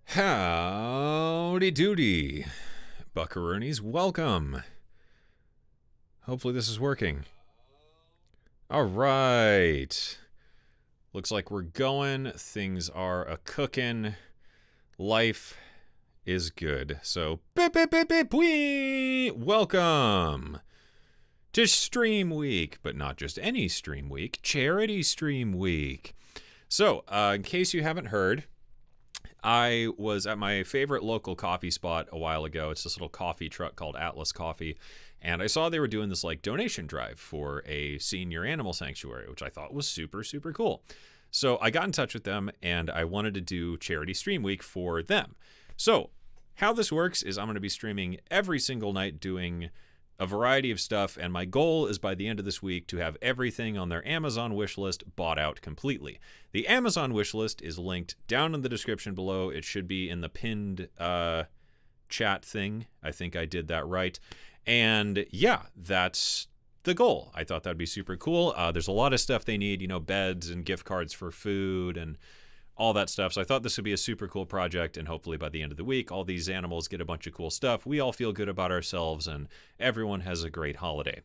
Howdy doody, buckaroonies, welcome. Hopefully this is working. All right. Looks like we're going. Things are a-cookin'. Life is good. So, welcome to Stream Week, but not just any Stream Week, Charity Stream Week. So, in case you haven't heard, I was at my favorite local coffee spot a while ago. It's this little coffee truck called Atlas Coffee. And I saw they were doing this like donation drive for a senior animal sanctuary, which I thought was super, super cool. So I got in touch with them and I wanted to do Charity Stream Week for them. So how this works is I'm going to be streaming every single night doing a variety of stuff, and my goal is by the end of this week to have everything on their Amazon wish list bought out completely. The Amazon wish list is linked down in the description below. It should be in the pinned chat thing. I think I did that right. And yeah, that's the goal. I thought that'd be super cool. There's a lot of stuff they need, you know, beds and gift cards for food and all that stuff. So I thought this would be a super cool project, and hopefully by the end of the week, all these animals get a bunch of cool stuff. We all feel good about ourselves, and everyone has a great holiday.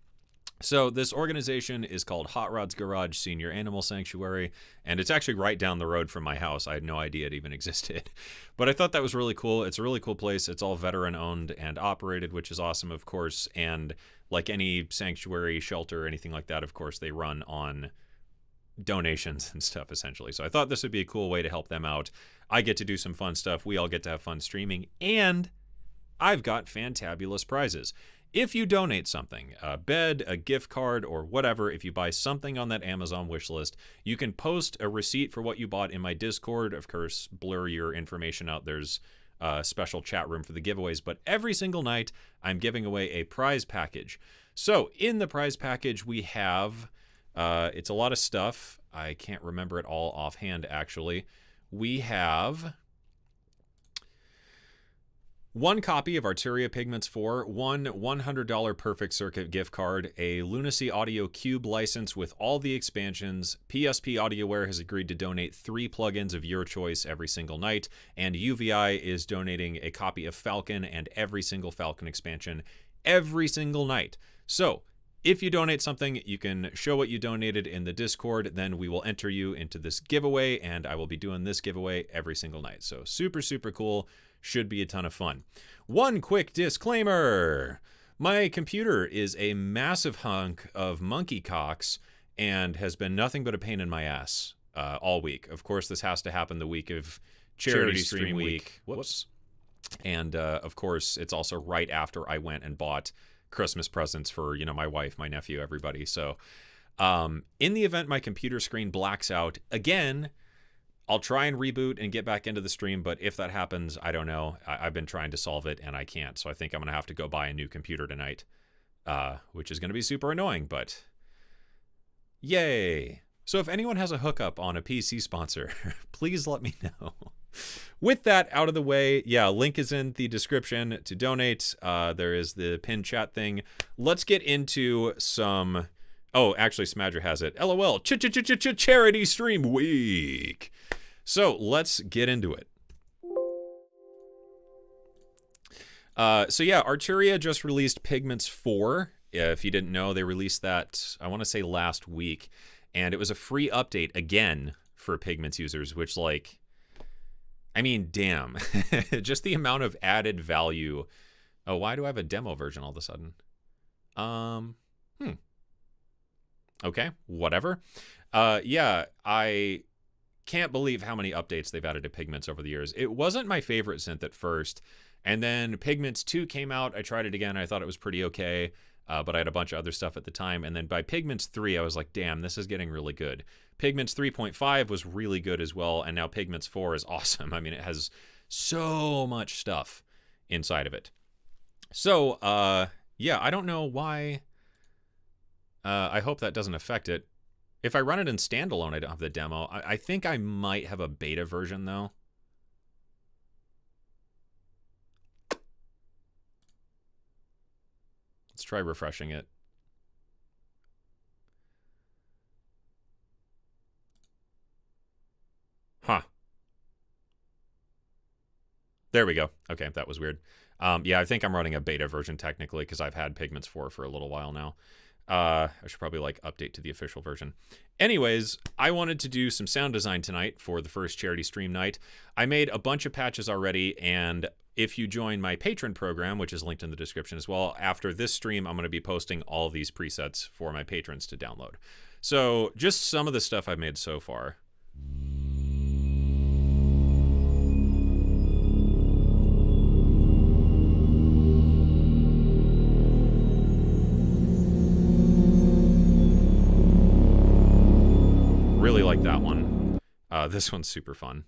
So this organization is called Hot Rod's Garage Senior Animal Sanctuary, and it's actually right down the road from my house. I had no idea it even existed. But I thought that was really cool. It's a really cool place. It's all veteran-owned and operated, which is awesome, of course. And like any sanctuary, shelter, anything like that, of course, they run on donations and stuff, essentially. So I thought this would be a cool way to help them out. I get to do some fun stuff. We all get to have fun streaming, and I've got fantabulous prizes. If you donate something, a bed, a gift card, or whatever, if you buy something on that Amazon wish list, you can post a receipt for what you bought in my Discord. Of course, blur your information out. There's a special chat room for the giveaways, but every single night I'm giving away a prize package. So in the prize package, we have it's a lot of stuff. I can't remember it all offhand, actually. We have one copy of Arteria Pigments 4, one $100 Perfect Circuit gift card, a Lunacy Audio Cube license with all the expansions. PSP AudioWare has agreed to donate 3 plugins of your choice every single night, and UVI is donating a copy of Falcon and every single Falcon expansion every single night. So if you donate something, you can show what you donated in the Discord, then we will enter you into this giveaway, and I will be doing this giveaway every single night. So super, super cool. Should be a ton of fun. One quick disclaimer. My computer is a massive hunk of monkey cocks and has been nothing but a pain in my ass all week. Of course, this has to happen the week of Charity Stream Week. Whoops. And of course, it's also right after I went and bought Christmas presents for, you know, my wife, my nephew, everybody. So in the event my computer screen blacks out again, I'll try and reboot and get back into the stream, but if that happens, I don't know. I've been trying to solve it and I can't, so I think I'm gonna have to go buy a new computer tonight, which is gonna be super annoying, but yay. So if anyone has a hookup on a PC sponsor, please let me know. With that out of the way, yeah, link is in the description to donate. There is the pinned chat thing. Let's get into some... Oh, actually, Smadger has it. LOL, Charity Stream Week. So let's get into it. So yeah, Arteria just released Pigments 4. If you didn't know, they released that, I want to say last week. And it was a free update, again, for Pigments users, which, like, I mean, damn. Just the amount of added value. Oh, why do I have a demo version all of a sudden? Okay, whatever. Yeah, I can't believe how many updates they've added to Pigments over the years. It wasn't my favorite synth at first, and then Pigments 2 came out. I tried it again. I thought it was pretty okay, but I had a bunch of other stuff at the time. And then by Pigments 3, I was like, damn, this is getting really good. Pigments 3.5 was really good as well, and now Pigments 4 is awesome. I mean, it has so much stuff inside of it. So, yeah, I don't know why. I hope that doesn't affect it. If I run it in standalone, I don't have the demo. I think I might have a beta version, though. Let's try refreshing it. Huh. There we go. Okay, that was weird. Yeah, I think I'm running a beta version technically because I've had Pigments 4 for a little while now. I should probably like update to the official version. Anyways, I wanted to do some sound design tonight for the first charity stream night. I made a bunch of patches already, and if you join my patron program, which is linked in the description as well, after this stream, I'm going to be posting all of these presets for my patrons to download. So just some of the stuff I've made so far. Really like that one. This one's super fun.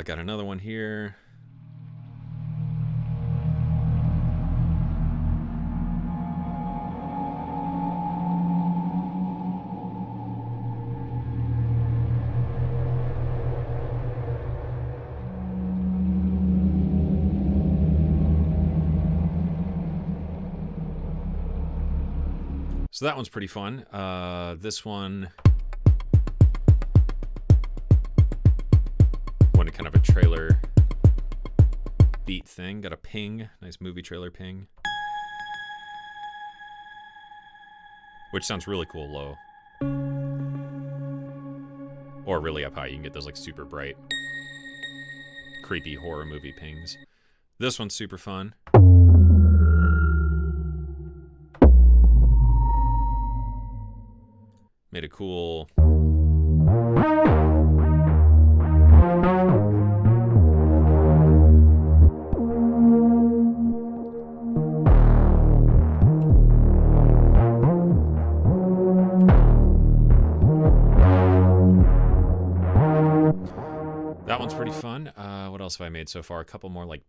Got another one here. So that one's pretty fun. This one, wanted kind of a trailer beat thing. Got a ping, nice movie trailer ping, which sounds really cool low, or really up high. You can get those like super bright, creepy horror movie pings. This one's super fun. Made a cool that one's pretty fun. What else have I made so far? A couple more like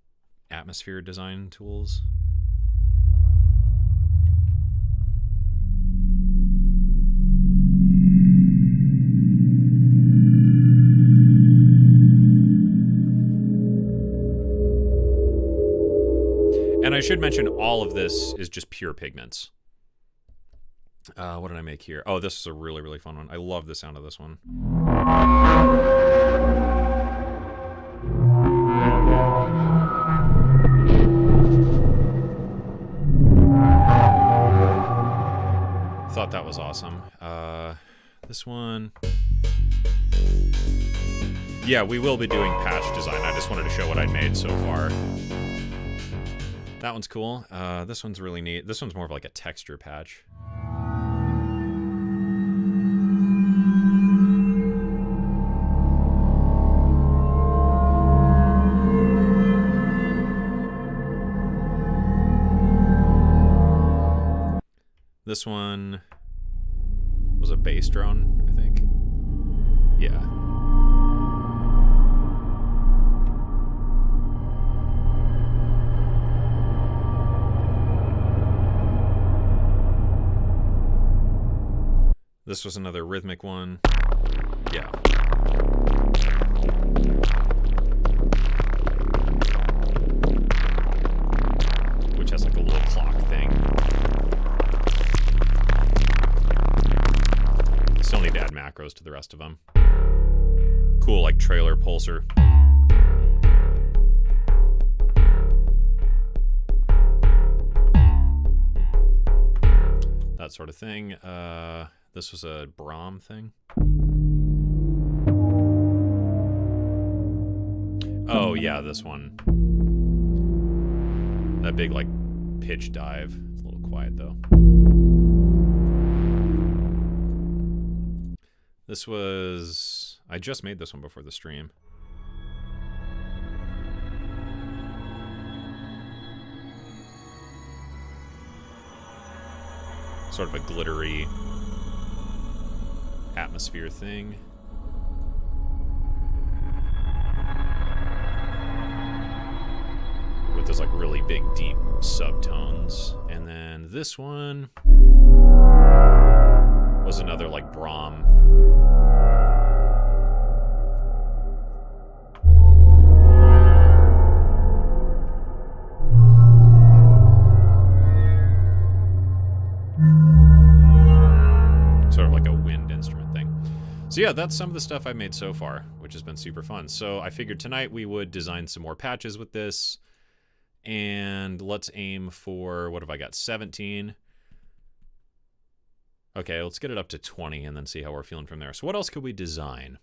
atmosphere design tools. And I should mention all of this is just pure Pigments. What did I make here? Oh, this is a really, really fun one. I love the sound of this one. Thought that was awesome. This one. Yeah, we will be doing patch design. I just wanted to show what I'd made so far. That one's cool. This one's really neat. This one's more of like a texture patch. This one was a bass drone, I think. Yeah. This was another rhythmic one. Yeah. Which has like a little clock thing. Still need to add macros to the rest of them. Cool, like trailer pulsar. That sort of thing. This was a Brahm thing. Oh, yeah, this one. That big, like, pitch dive. It's a little quiet, though. This was... I just made this one before the stream. Sort of a glittery... atmosphere thing. With those like really big deep subtones. And then this one was another like Brahm. Sort of like a wind instrument thing. So yeah, that's some of the stuff I've made so far, which has been super fun. So I figured tonight we would design some more patches with this. And let's aim for, what have I got, 17? Okay, let's get it up to 20 and then see how we're feeling from there. So what else could we design?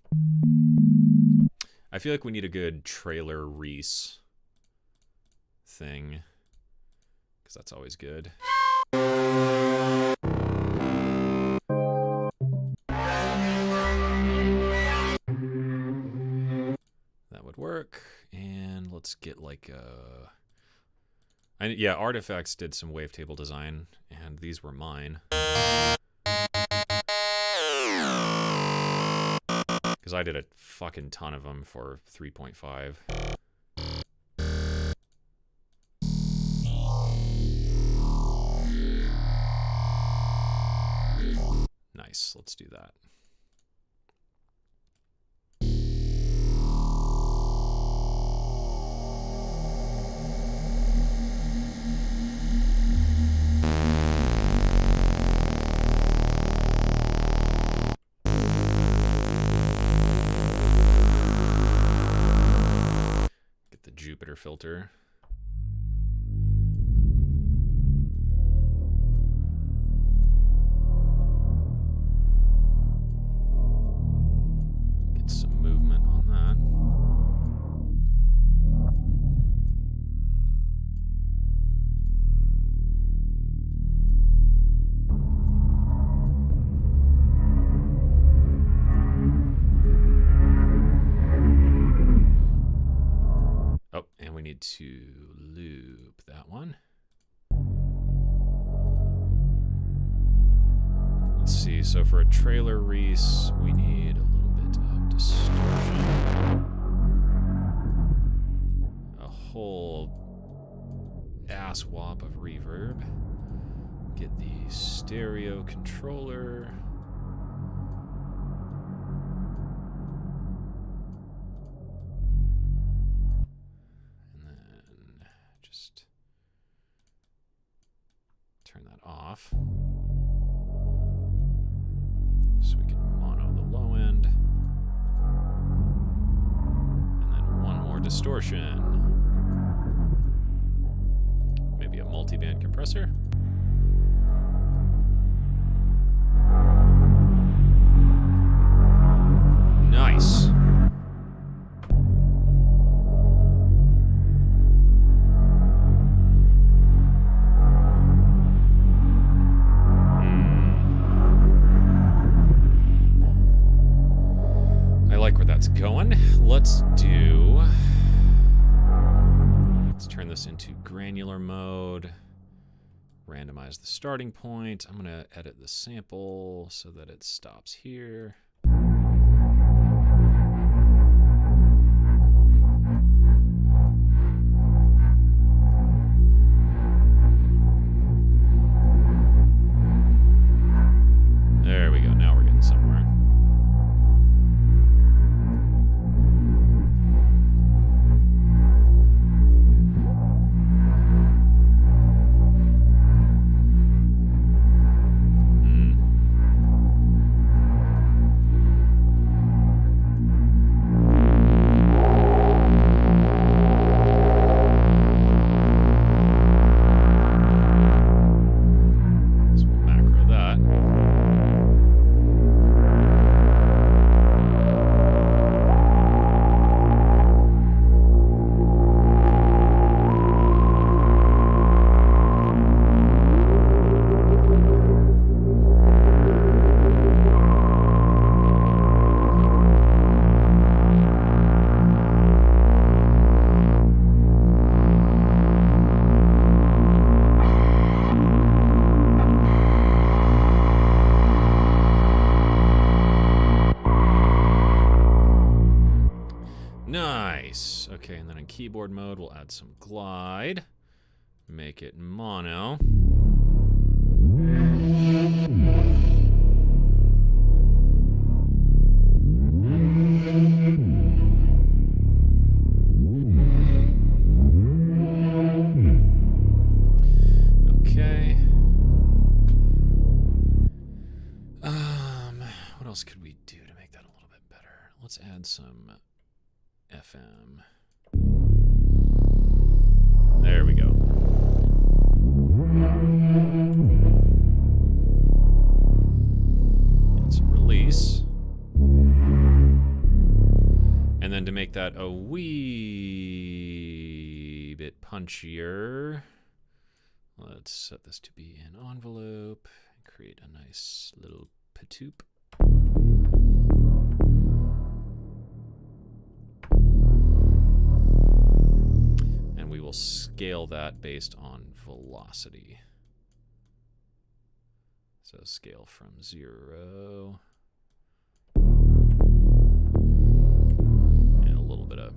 I feel like we need a good trailer Reese thing, because that's always good. That would work. And let's get like a... yeah, Artifacts did some wavetable design, and these were mine. Because I did a fucking ton of them for 3.5. Nice, let's do that. Jupiter filter. Get some movement on that. We need to loop that one. Let's see, so for a trailer Reese, we need a little bit of distortion. A whole ass whop of reverb. Get the stereo controller. Just turn that off so we can mono the low end, and then one more distortion, maybe a multi-band compressor. Nice. Going. Let's turn this into granular mode, randomize the starting point. I'm gonna edit the sample so that it stops here. There we go, now we're getting somewhere. Nice. Okay, and then in keyboard mode, we'll add some glide. Make it mono. Okay. What else could we do to make that a little bit better? Let's add some FM. There we go. And some release. And then to make that a wee bit punchier, let's set this to be an envelope and create a nice little patoop. And we will scale that based on velocity. So scale from 0. And a little bit of...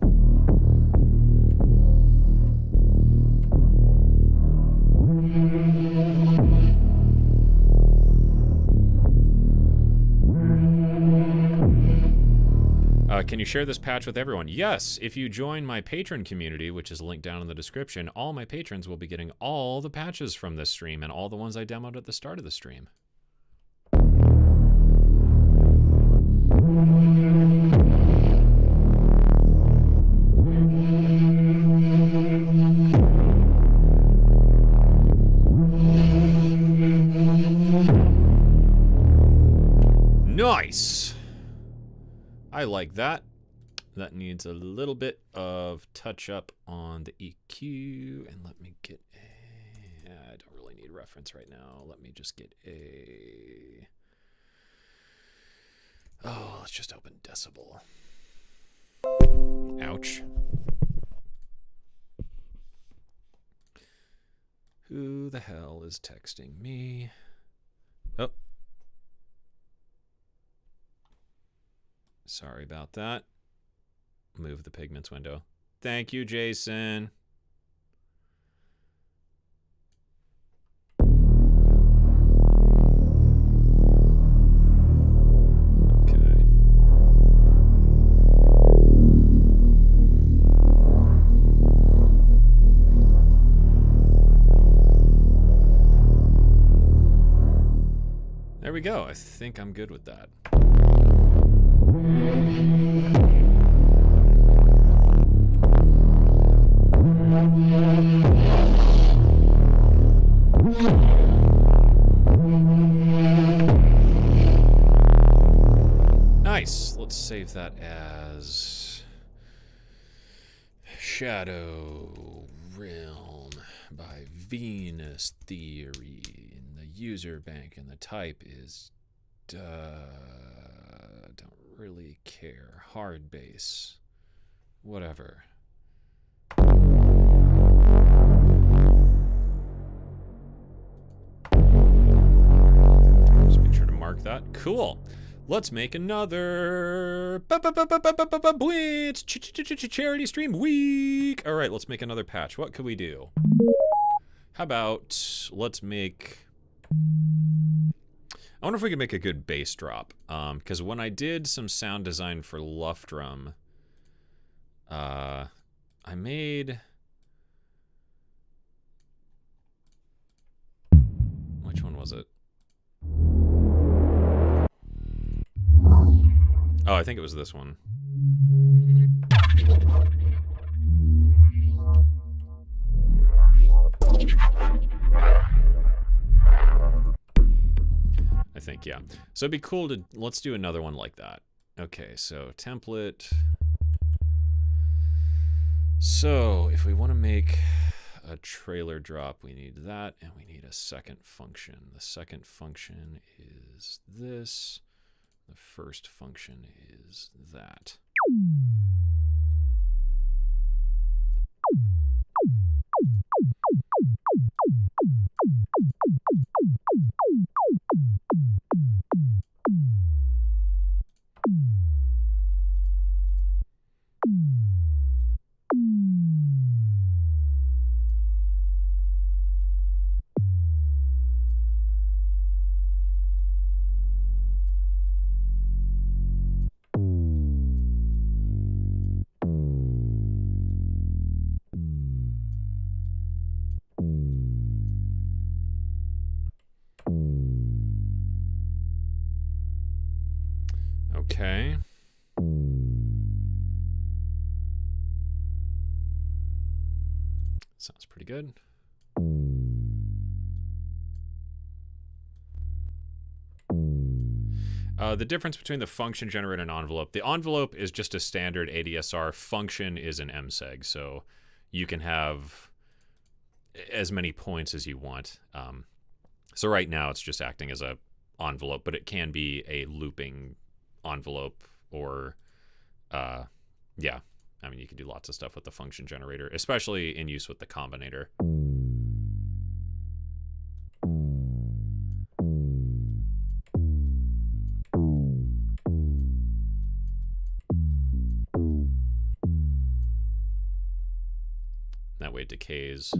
Can you share this patch with everyone? Yes, if you join my patron community, which is linked down in the description, all my patrons will be getting all the patches from this stream and all the ones I demoed at the start of the stream. Nice! I like that. That needs a little bit of touch up on the EQ. And let me get a... I don't really need reference right now. Let me just get a... Oh, let's just open decibel. Ouch. Who the hell is texting me? Oh. Sorry about that. Move the Pigments window. Thank you, Jason. Okay. There we go. I think I'm good with that. Nice. Let's save that as Shadow Realm by Venus Theory. And the user bank and the type is don't really care. Hard bass. Whatever. Just make sure to mark that. Cool. Let's make another charity stream week. All right, let's make another patch. What could we do? How about let's make... I wonder if we could make a good bass drop. Because when I did some sound design for Luftrum, I made... Which one was it? Oh, I think it was this one. I think, yeah. So it'd be cool to, let's do another one like that. Okay, so template. So if we want to make a trailer drop, we need that, and we need a second function. The second function is this. The first function is that. Okay. Sounds pretty good. The difference between the function generator and envelope. The envelope is just a standard ADSR. Function is an MSEG, so you can have as many points as you want. So right now it's just acting as a envelope, but it can be a looping envelope or, yeah. I mean, you can do lots of stuff with the function generator, especially in use with the combinator. That way it decays.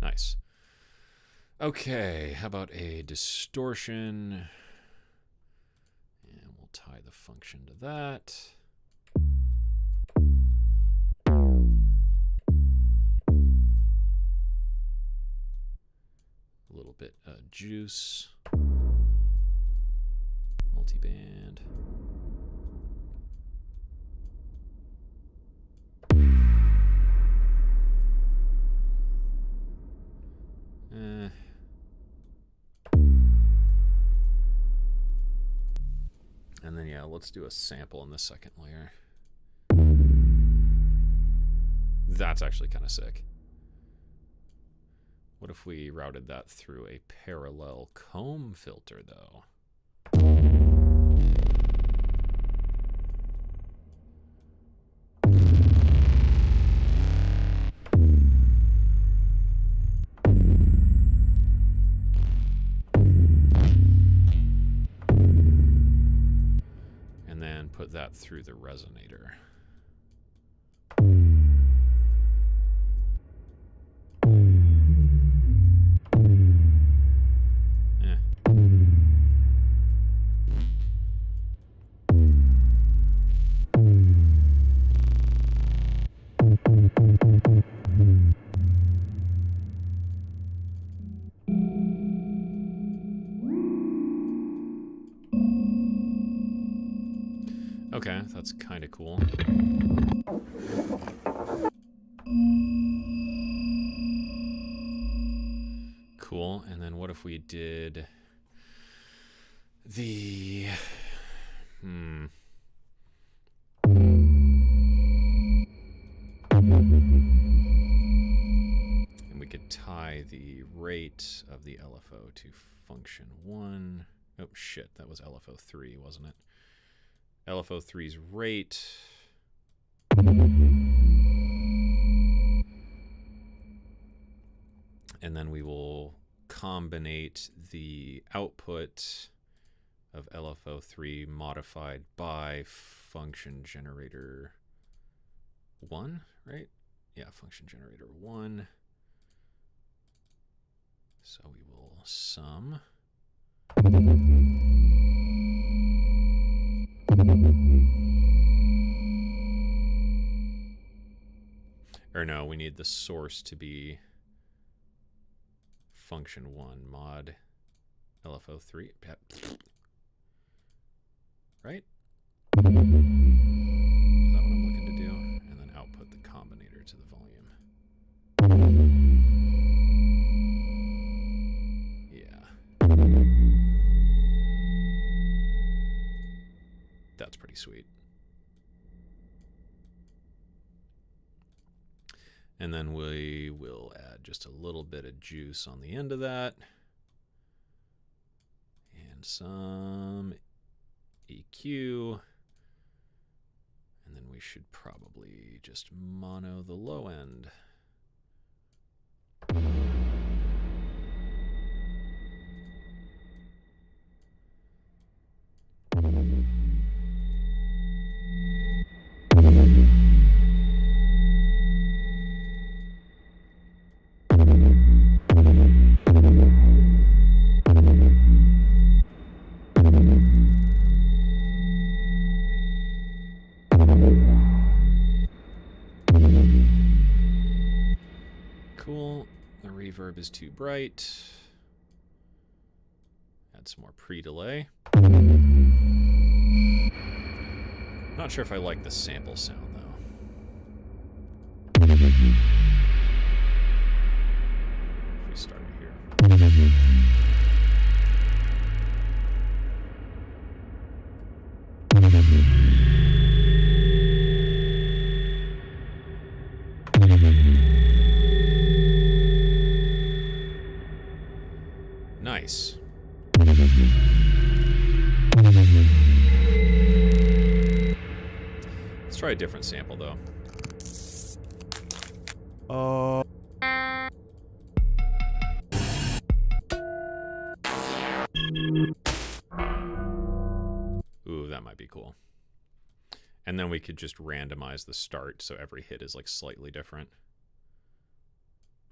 Nice. Okay, how about a distortion? And we'll tie the function to that. A little bit of juice. Multiband. And then, yeah, let's do a sample in the second layer. That's actually kind of sick. What if we routed that through a parallel comb filter, though? And then put that through the resonator. Okay, that's kind of cool. Cool, and then what if we did the... And we could tie the rate of the LFO to function 1. Oh, shit, that was LFO3, wasn't it? LFO3's rate. And then we will combinate the output of LFO3 modified by function generator 1, right? Yeah, function generator 1. So we will sum. Or no, we need the source to be function 1 mod LFO3. Right? Is that what I'm looking to do? And then output the combinator to the volume. Yeah. That's pretty sweet. And then we will add just a little bit of juice on the end of that. And some EQ. And then we should probably just mono the low end. reverb is too bright. Add some more pre-delay. Not sure if I like the sample sound, though. If we start it here. Nice. Let's try a different sample, though. Ooh, that might be cool. And then we could just randomize the start so every hit is like slightly different.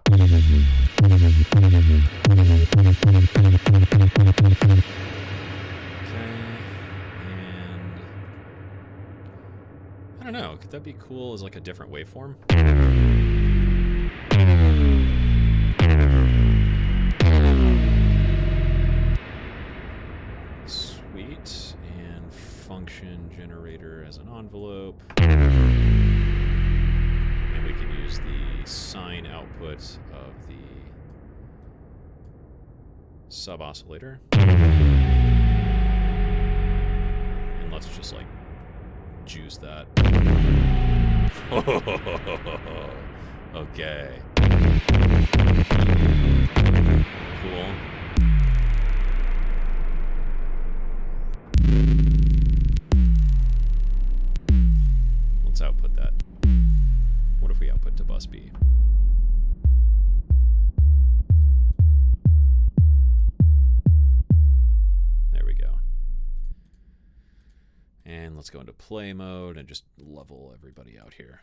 Okay, and I don't know, could that be cool as like a different waveform? Sweet, and function generator as an envelope. And we can use the sine output of the sub-oscillator. And let's just like juice that. Okay. Cool. Let's output that. What if we output to bus B? There we go. And let's go into play mode and just level everybody out here.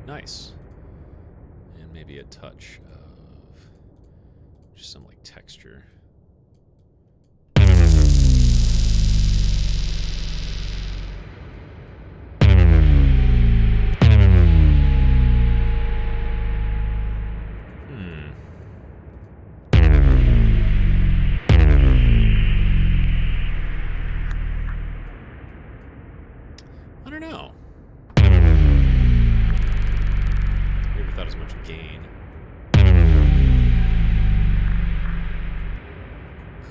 Nice. And maybe a touch of just some like texture. I don't know. Maybe without as much gain.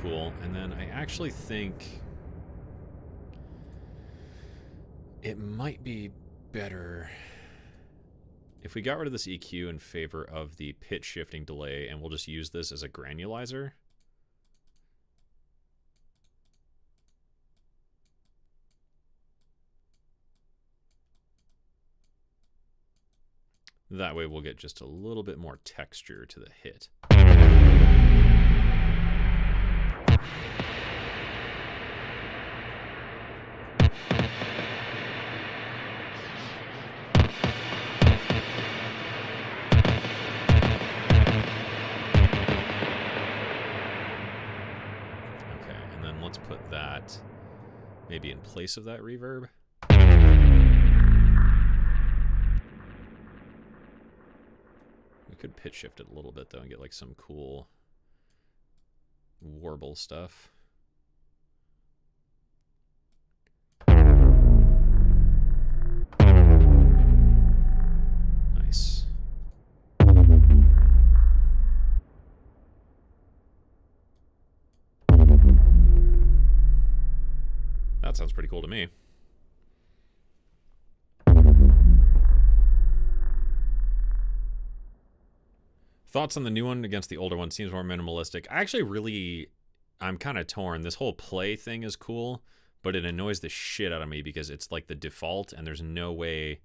Cool. And then I actually think it might be better if we got rid of this EQ in favor of the pitch shifting delay, and we'll just use this as a granulizer. That way we'll get just a little bit more texture to the hit. Okay, and then let's put that maybe in place of that reverb. Could pitch shift it a little bit though and get like some cool warble stuff. Nice. That sounds pretty cool to me. Thoughts on the new one against the older one? Seems more minimalistic. I'm kind of torn. This whole play thing is cool, but it annoys the shit out of me because it's like the default, and there's no way,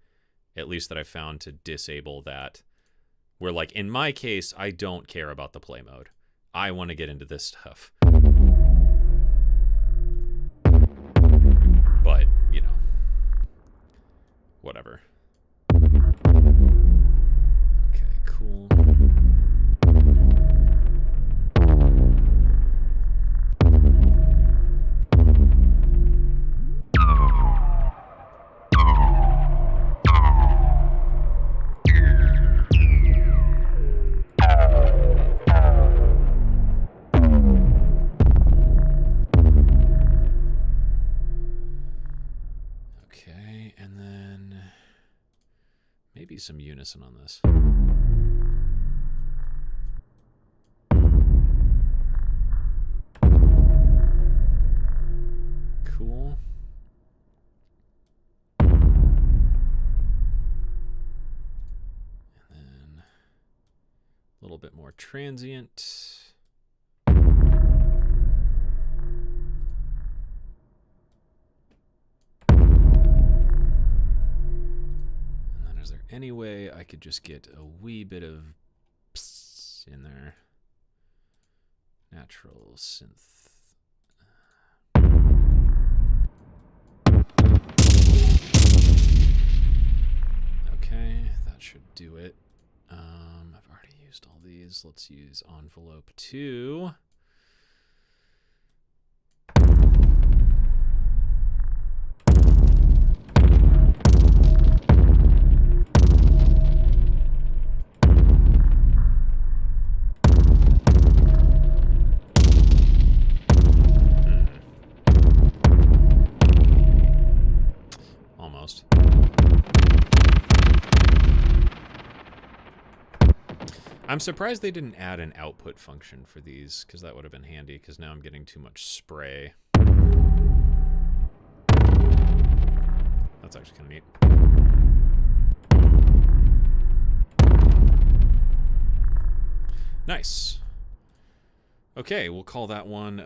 at least that I found, to disable that. Where, like, in my case, I don't care about the play mode. I want to get into this stuff. But, you know, whatever. Okay, cool. Okay, and then maybe some unison on this. Cool. And then a little bit more transient. Is there any way I could just get a wee bit of psst in there? Natural synth. Okay, that should do it. I've already used all these. Let's use envelope 2. Almost. I'm surprised they didn't add an output function for these, because that would have been handy, because now I'm getting too much spray. That's actually kind of neat. Nice. Okay, we'll call that one,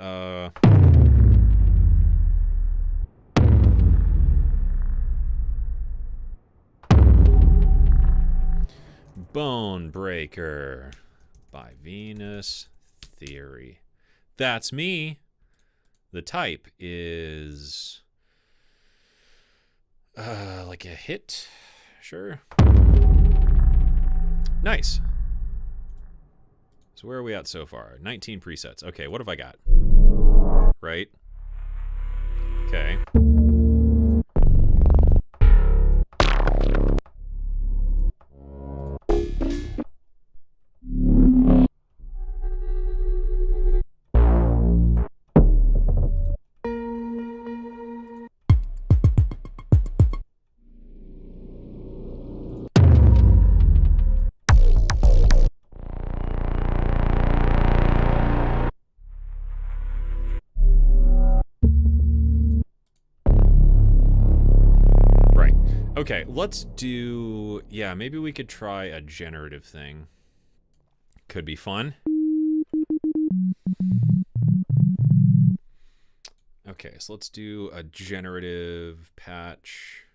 Bone Breaker by Venus Theory. That's me. The type is like a hit. Sure. Nice. So where are we at so far? 19 presets. Okay, what have I got? Right. Okay. Okay, let's do... Yeah, maybe we could try a generative thing. Could be fun. Okay, so let's do a generative patch.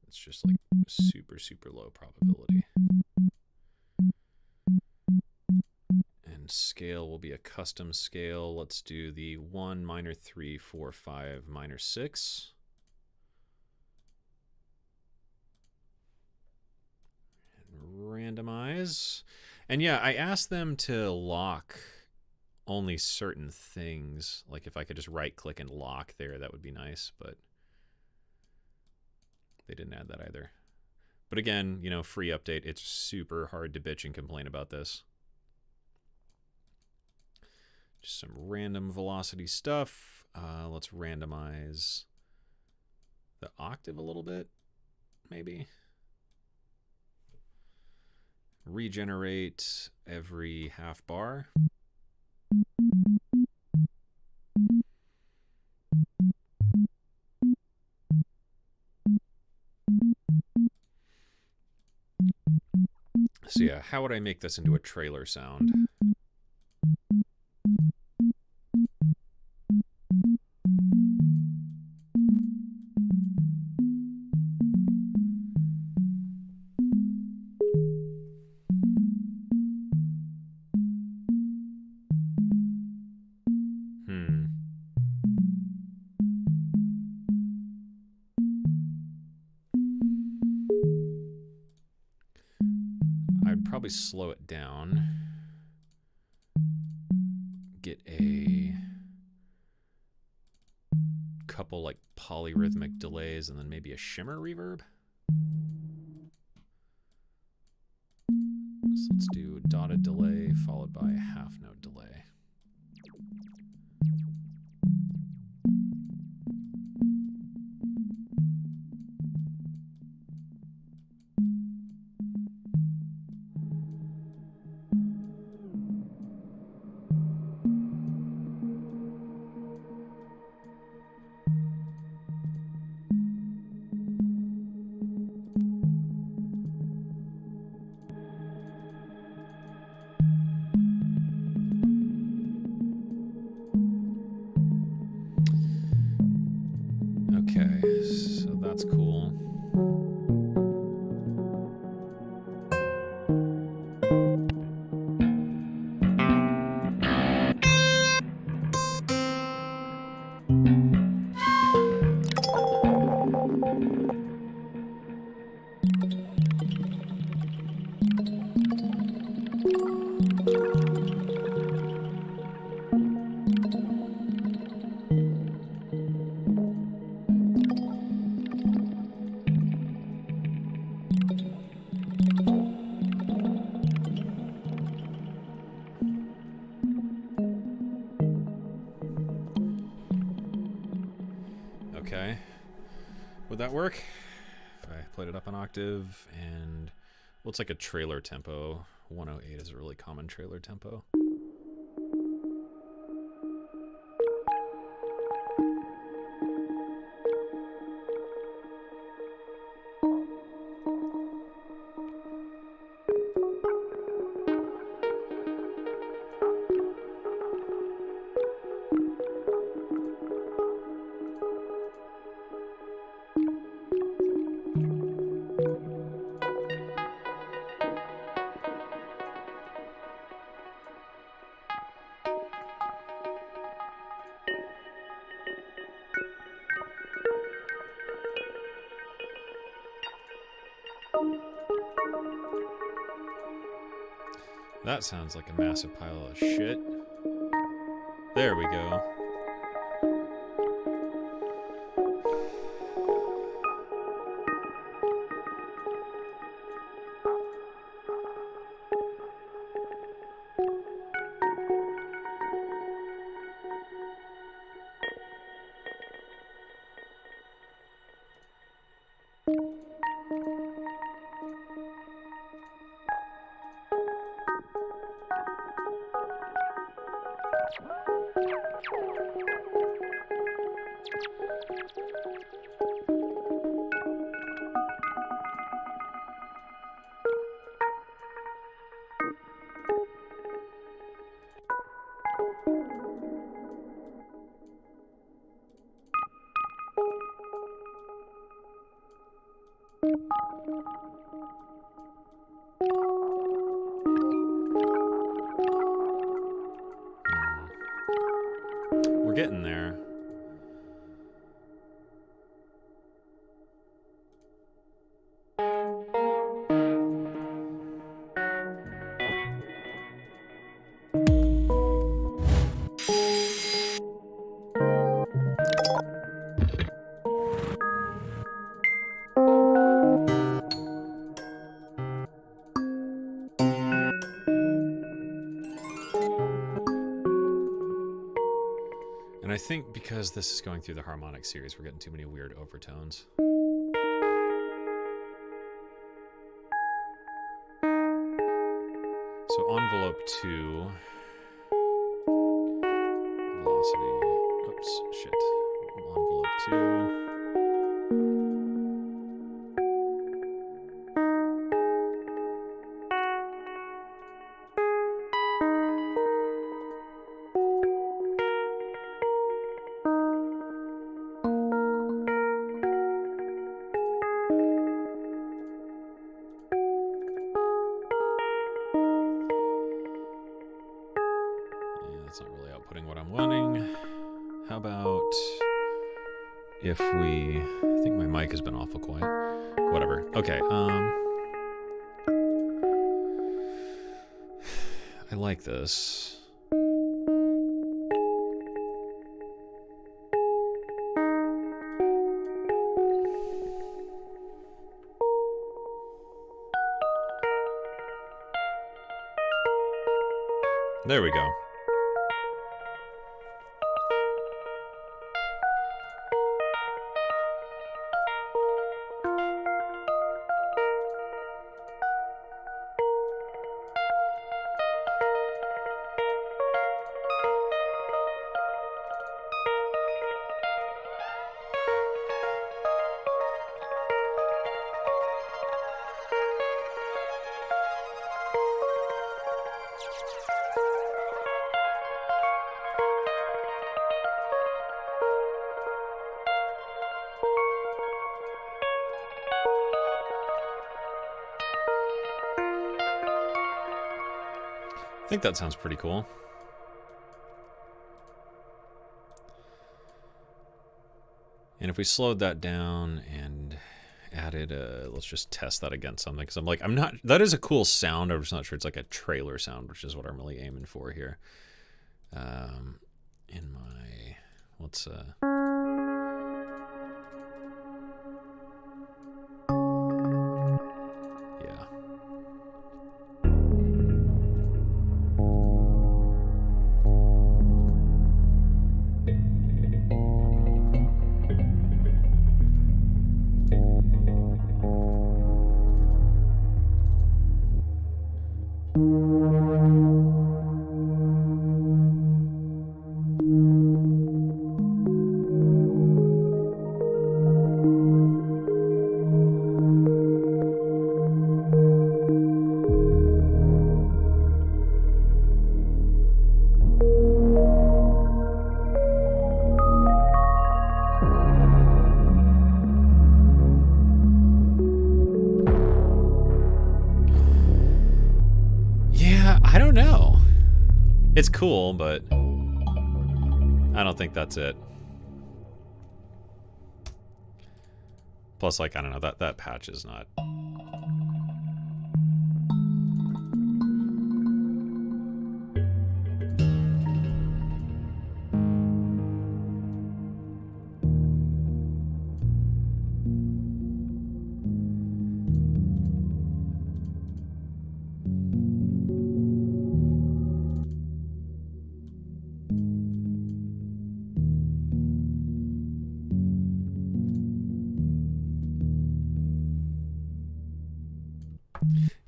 It's just like super, super low probability. And scale will be a custom scale. Let's do the 1 minor 3 4 5 minor 6. And randomize. And yeah, I asked them to lock only certain things. Like if I could just right click and lock there, that would be nice, but they didn't add that either. But again, you know, free update. It's super hard to bitch and complain about this. Just some random velocity stuff. Let's randomize the octave a little bit, maybe. Regenerate every half bar. So yeah, how would I make this into a trailer sound? probably slow it down. Get a couple like polyrhythmic delays and then maybe a shimmer reverb. So let's do dotted delay followed by a half note delay. Okay, so that's cool. Okay, would that work? If I played it up an octave and, well, it's like a trailer tempo. 108 is a really common trailer tempo. That sounds like a massive pile of shit. There we go. We're getting there. And I think because this is going through the harmonic series, we're getting too many weird overtones. So envelope 2, velocity, oops, shit, envelope 2. That's not really outputting what I'm wanting. How about if we... I think my mic has been awful quiet. Whatever. Okay, I like this. There we go. I think that sounds pretty cool. And if we slowed that down and added let's just test that against something, because I'm not, that is a cool sound, I'm just not sure it's like a trailer sound, which is what I'm really aiming for here. In my, let's it's cool, but I don't think that's it. Plus, like, I don't know, that patch is not...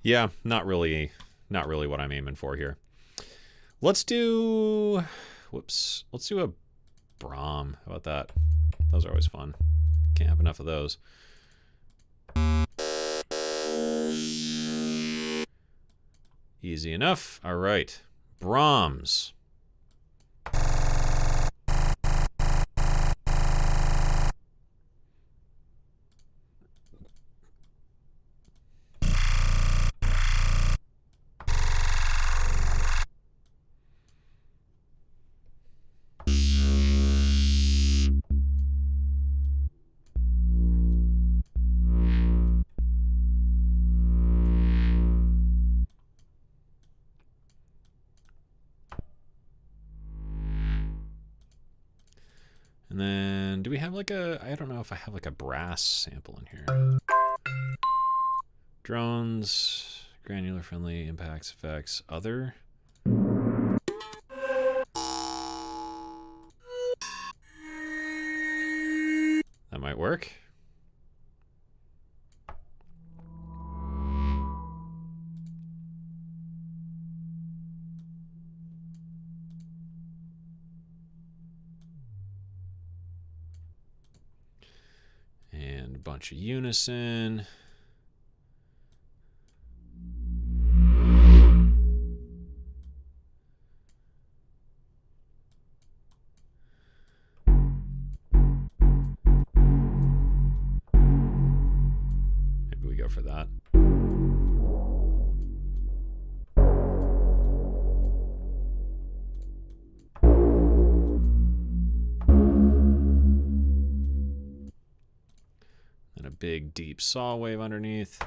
Yeah, not really what I'm aiming for here. Let's do, whoops, let's do a Brahm. How about that? Those are always fun. Can't have enough of those. Easy enough. All right, Brahms. And then, do we have like a, I don't know if I have like a brass sample in here. Drones, granular friendly, impacts, effects, other. That might work. And a bunch of unison. Maybe we go for that. And a big deep saw wave underneath.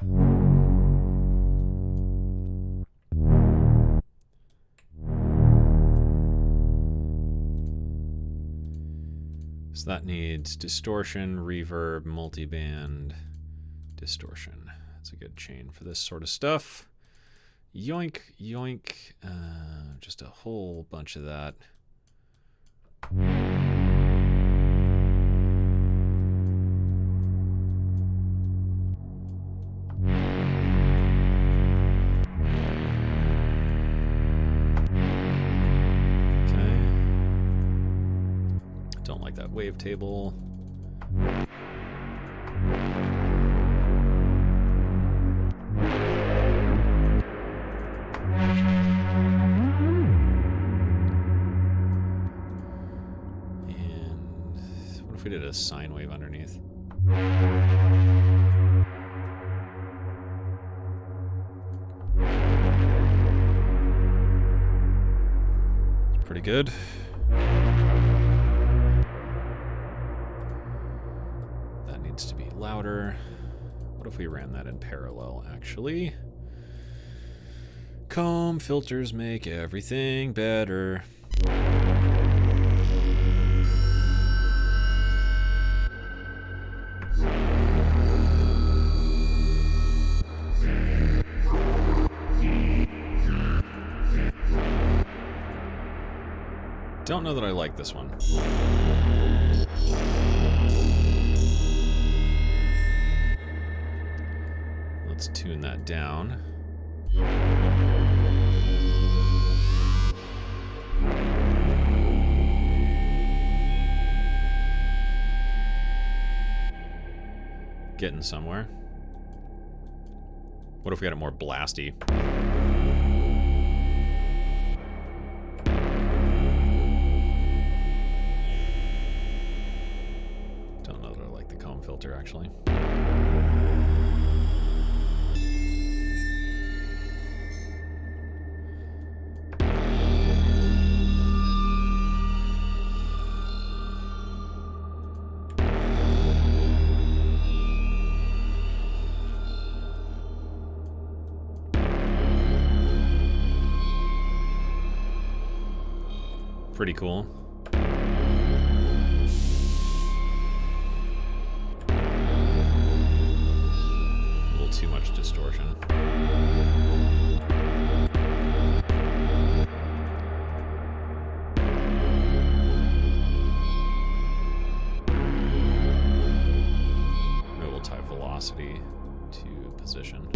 So that needs distortion, reverb, multiband, distortion. That's a good chain for this sort of stuff. Yoink, yoink. Just a whole bunch of that. Wavetable. And what if we did a sine wave underneath? It's pretty good. Needs to be louder. What if we ran that in parallel, actually? Comb filters make everything better. Don't know that I like this one. Let's tune that down. Getting somewhere. What if we got it more blasty? Don't know that I like the comb filter, actually. Pretty cool. A little too much distortion. Maybe we'll tie velocity to position.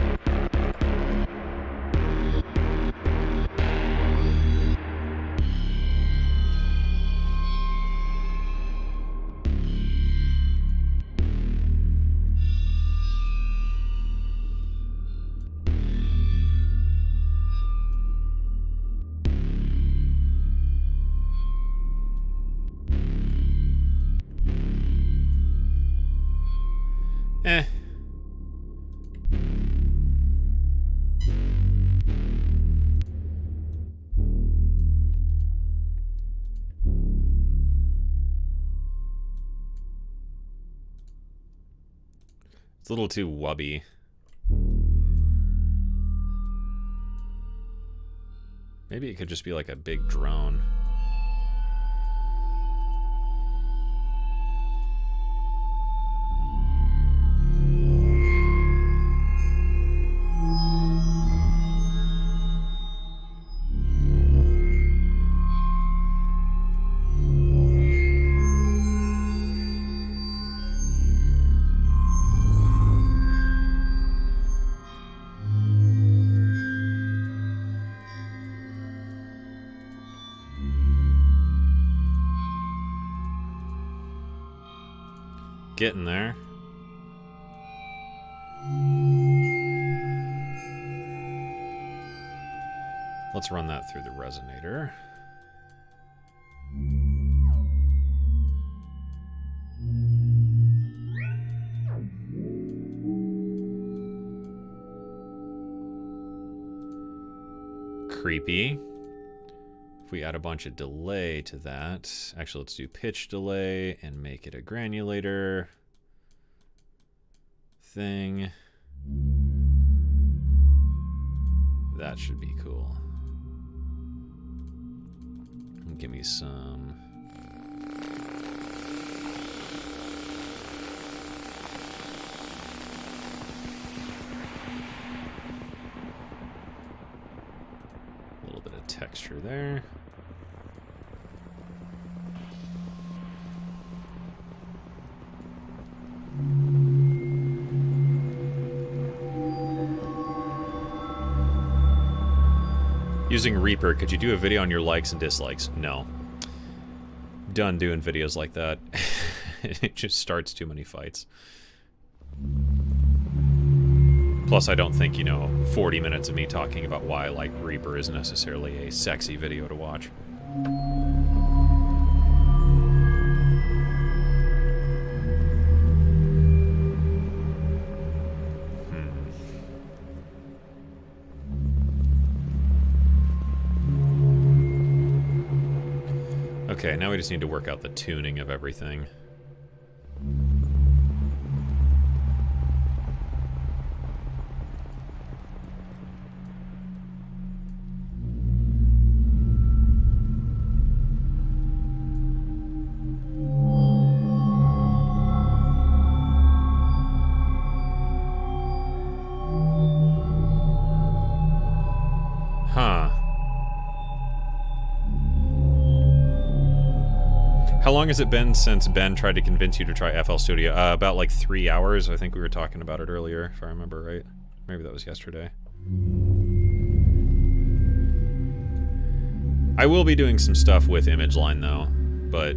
It's a little too wubby. Maybe it could just be like a big drone. Getting there. Let's run that through the Resonator. Creepy. If we add a bunch of delay to that, actually let's do pitch delay and make it a granulator thing. That should be cool. Give me some texture there. Using Reaper, could you do a video on your likes and dislikes? No. Done doing videos like that. It just starts too many fights. Plus, I don't think, you know, 40 minutes of me talking about why I like Reaper is necessarily a sexy video to watch. Okay, now we just need to work out the tuning of everything. How long has it been since Ben tried to convince you to try FL Studio? About like 3 hours. I think we were talking about it earlier, if I remember right. Maybe that was yesterday. I will be doing some stuff with ImageLine though, but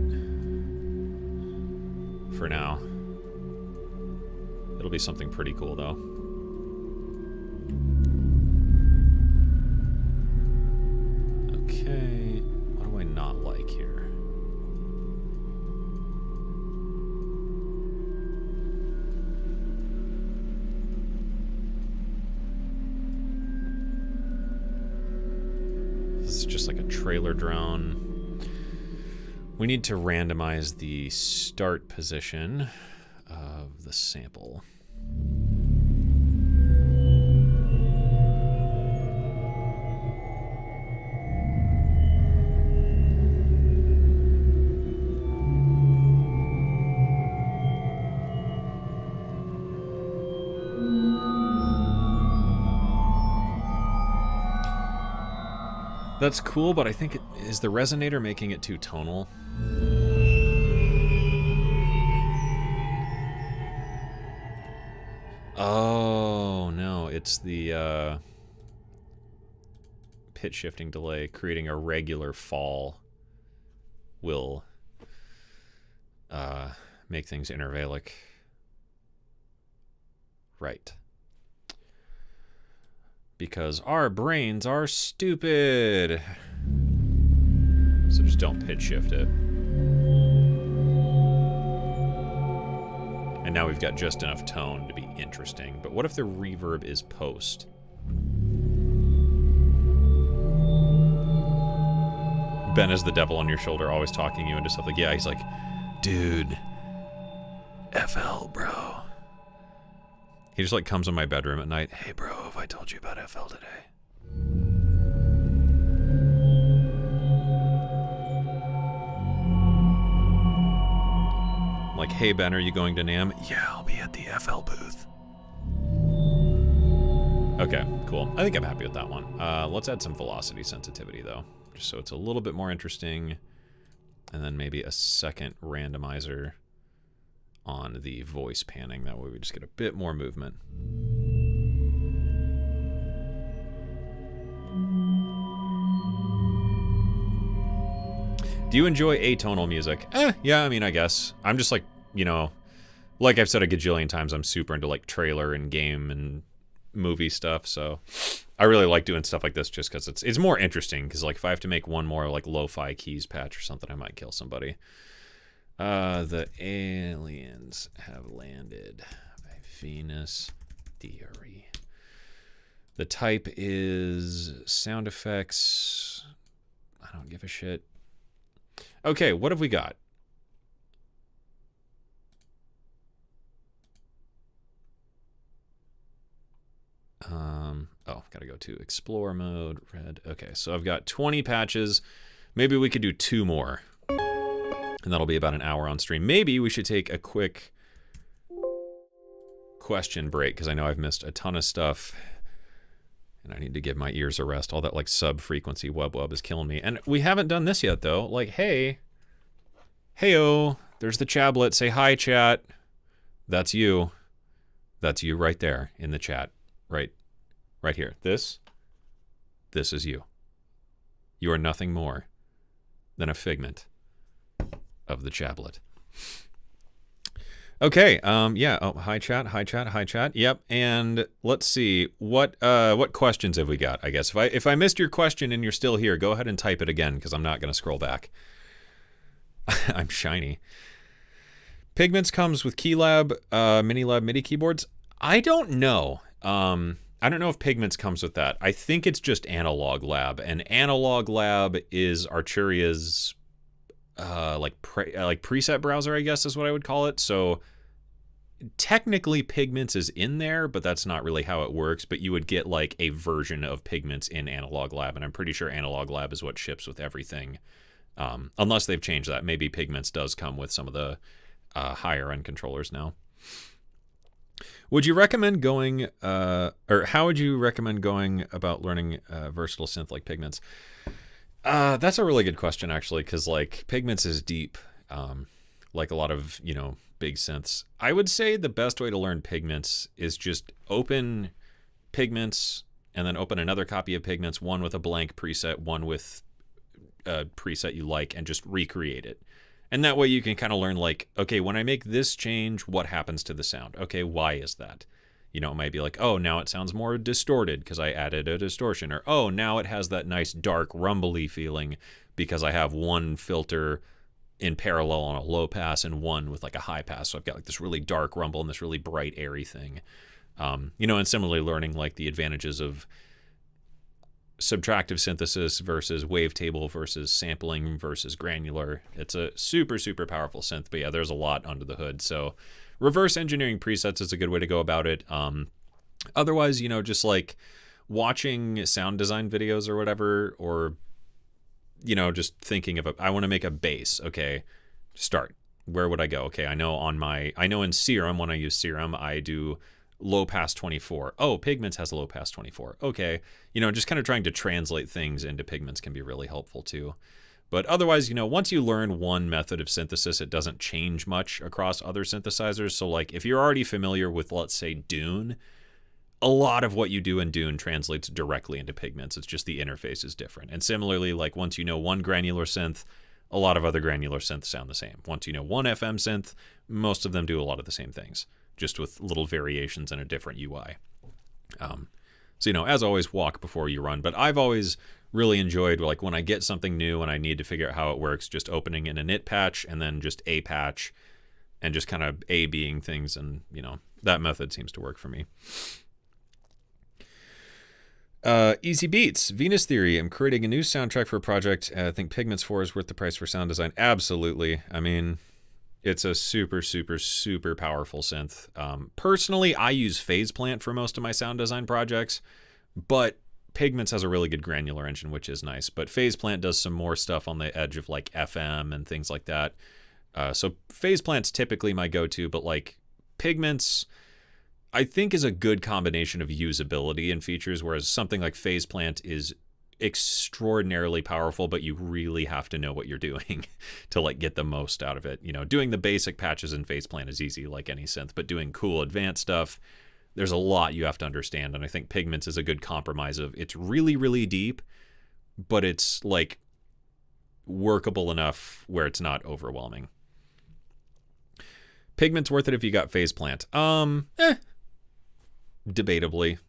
for now, it'll be something pretty cool though. Okay, what do I not like here? This is just like a trailer drone. We need to randomize the start position of the sample. That's cool, but I think is the Resonator making it too tonal? Oh, no, it's the pitch shifting delay creating a regular fall will make things intervallic. Right. Because our brains are stupid. So just don't pitch shift it. And now we've got just enough tone to be interesting. But what if the reverb is post? Ben is the devil on your shoulder, always talking you into something. Yeah, he's like, dude, FL, bro. He just like comes in my bedroom at night. Hey bro, have I told you about FL today? Like, hey Ben, are you going to NAMM? Yeah, I'll be at the FL booth. Okay, cool. I think I'm happy with that one. Let's add some velocity sensitivity though, just so it's a little bit more interesting. And then maybe a second randomizer on the voice panning. That way we just get a bit more movement. Do you enjoy atonal music? Yeah, I mean, I guess. I'm just like, you know, like I've said a gajillion times, I'm super into like trailer and game and movie stuff, so I really like doing stuff like this just because it's more interesting, because like if I have to make one more like lo-fi keys patch or something, I might kill somebody. The aliens have landed by Venus theory. The type is sound effects. I don't give a shit. Okay, what have we got? Oh, gotta go to explore mode, red. Okay, so I've got 20 patches. Maybe we could do 2 more. And that'll be about an hour on stream. Maybe we should take a quick question break, because I know I've missed a ton of stuff And I need to give my ears a rest. All that like sub-frequency wub is killing me. And we haven't done this yet, though. Like, hey-o, there's the chablet. Say hi, chat. That's you. That's you right there in the chat. Right here. This is you. You are nothing more than a figment of the chablet. Okay, yeah. Oh, hi chat. Yep. And let's see what questions have we got? I guess if I missed your question and you're still here, go ahead and type it again because I'm not going to scroll back. I'm shiny. Pigments comes with Keylab, Minilab MIDI keyboards. I don't know. I don't know if Pigments comes with that. I think it's just Analog Lab, and Analog Lab is Arturia's like preset browser, I guess is what I would call it. So technically Pigments is in there, but that's not really how it works. But you would get like a version of Pigments in Analog Lab, and I'm pretty sure Analog Lab is what ships with everything. Unless they've changed that. Maybe Pigments does come with some of the higher end controllers now. Would you recommend going, or how would you recommend going about learning versatile synth like Pigments? That's a really good question, actually, because like Pigments is deep, like a lot of, big synths. I would say the best way to learn Pigments is just open Pigments and then open another copy of Pigments, one with a blank preset, one with a preset you like, and just recreate it. And that way you can kind of learn like, okay, when I make this change, what happens to the sound? Okay, why is that? It might be like, oh, now it sounds more distorted because I added a distortion. Or, oh, now it has that nice dark rumbly feeling because I have one filter in parallel on a low pass and one with like a high pass. So I've got like this really dark rumble and this really bright airy thing. And similarly learning like the advantages of subtractive synthesis versus wavetable versus sampling versus granular. It's a super, super powerful synth, but yeah, there's a lot under the hood. So reverse engineering presets is a good way to go about it. Otherwise, just like watching sound design videos or whatever, or, just thinking of I want to make a bass. Okay, start. Where would I go? Okay, I know in Serum, when I use Serum, I do low pass 24. Oh, Pigments has a low pass 24. Okay. Just kind of trying to translate things into Pigments can be really helpful too. But otherwise, once you learn one method of synthesis, it doesn't change much across other synthesizers. So like if you're already familiar with, let's say, Dune, a lot of what you do in Dune translates directly into Pigments. It's just the interface is different. And similarly, like once you know one granular synth, a lot of other granular synths sound the same. Once you know one FM synth, most of them do a lot of the same things, just with little variations and a different UI. So, as always, walk before you run. But I've always really enjoyed, like, when I get something new and I need to figure out how it works, just opening an init patch and then just a patch and just kind of A-Bing things. And, that method seems to work for me. Easy Beats, Venus Theory. I'm creating a new soundtrack for a project. I think Pigments 4 is worth the price for sound design. Absolutely. I mean, it's a super, super, super powerful synth. Personally, I use Phase Plant for most of my sound design projects, but Pigments has a really good granular engine, which is nice. But Phase Plant does some more stuff on the edge of like FM and things like that. So Phase Plant's typically my go-to, but like Pigments, I think, is a good combination of usability and features, whereas something like Phase Plant is extraordinarily powerful, but you really have to know what you're doing to like get the most out of it. Doing the basic patches in Phase Plant is easy like any synth, but doing cool advanced stuff, there's a lot you have to understand. And I think Pigments is a good compromise of it's really, really deep, but it's like workable enough where it's not overwhelming. Pigments worth it if you got Phase Plant. Debatably.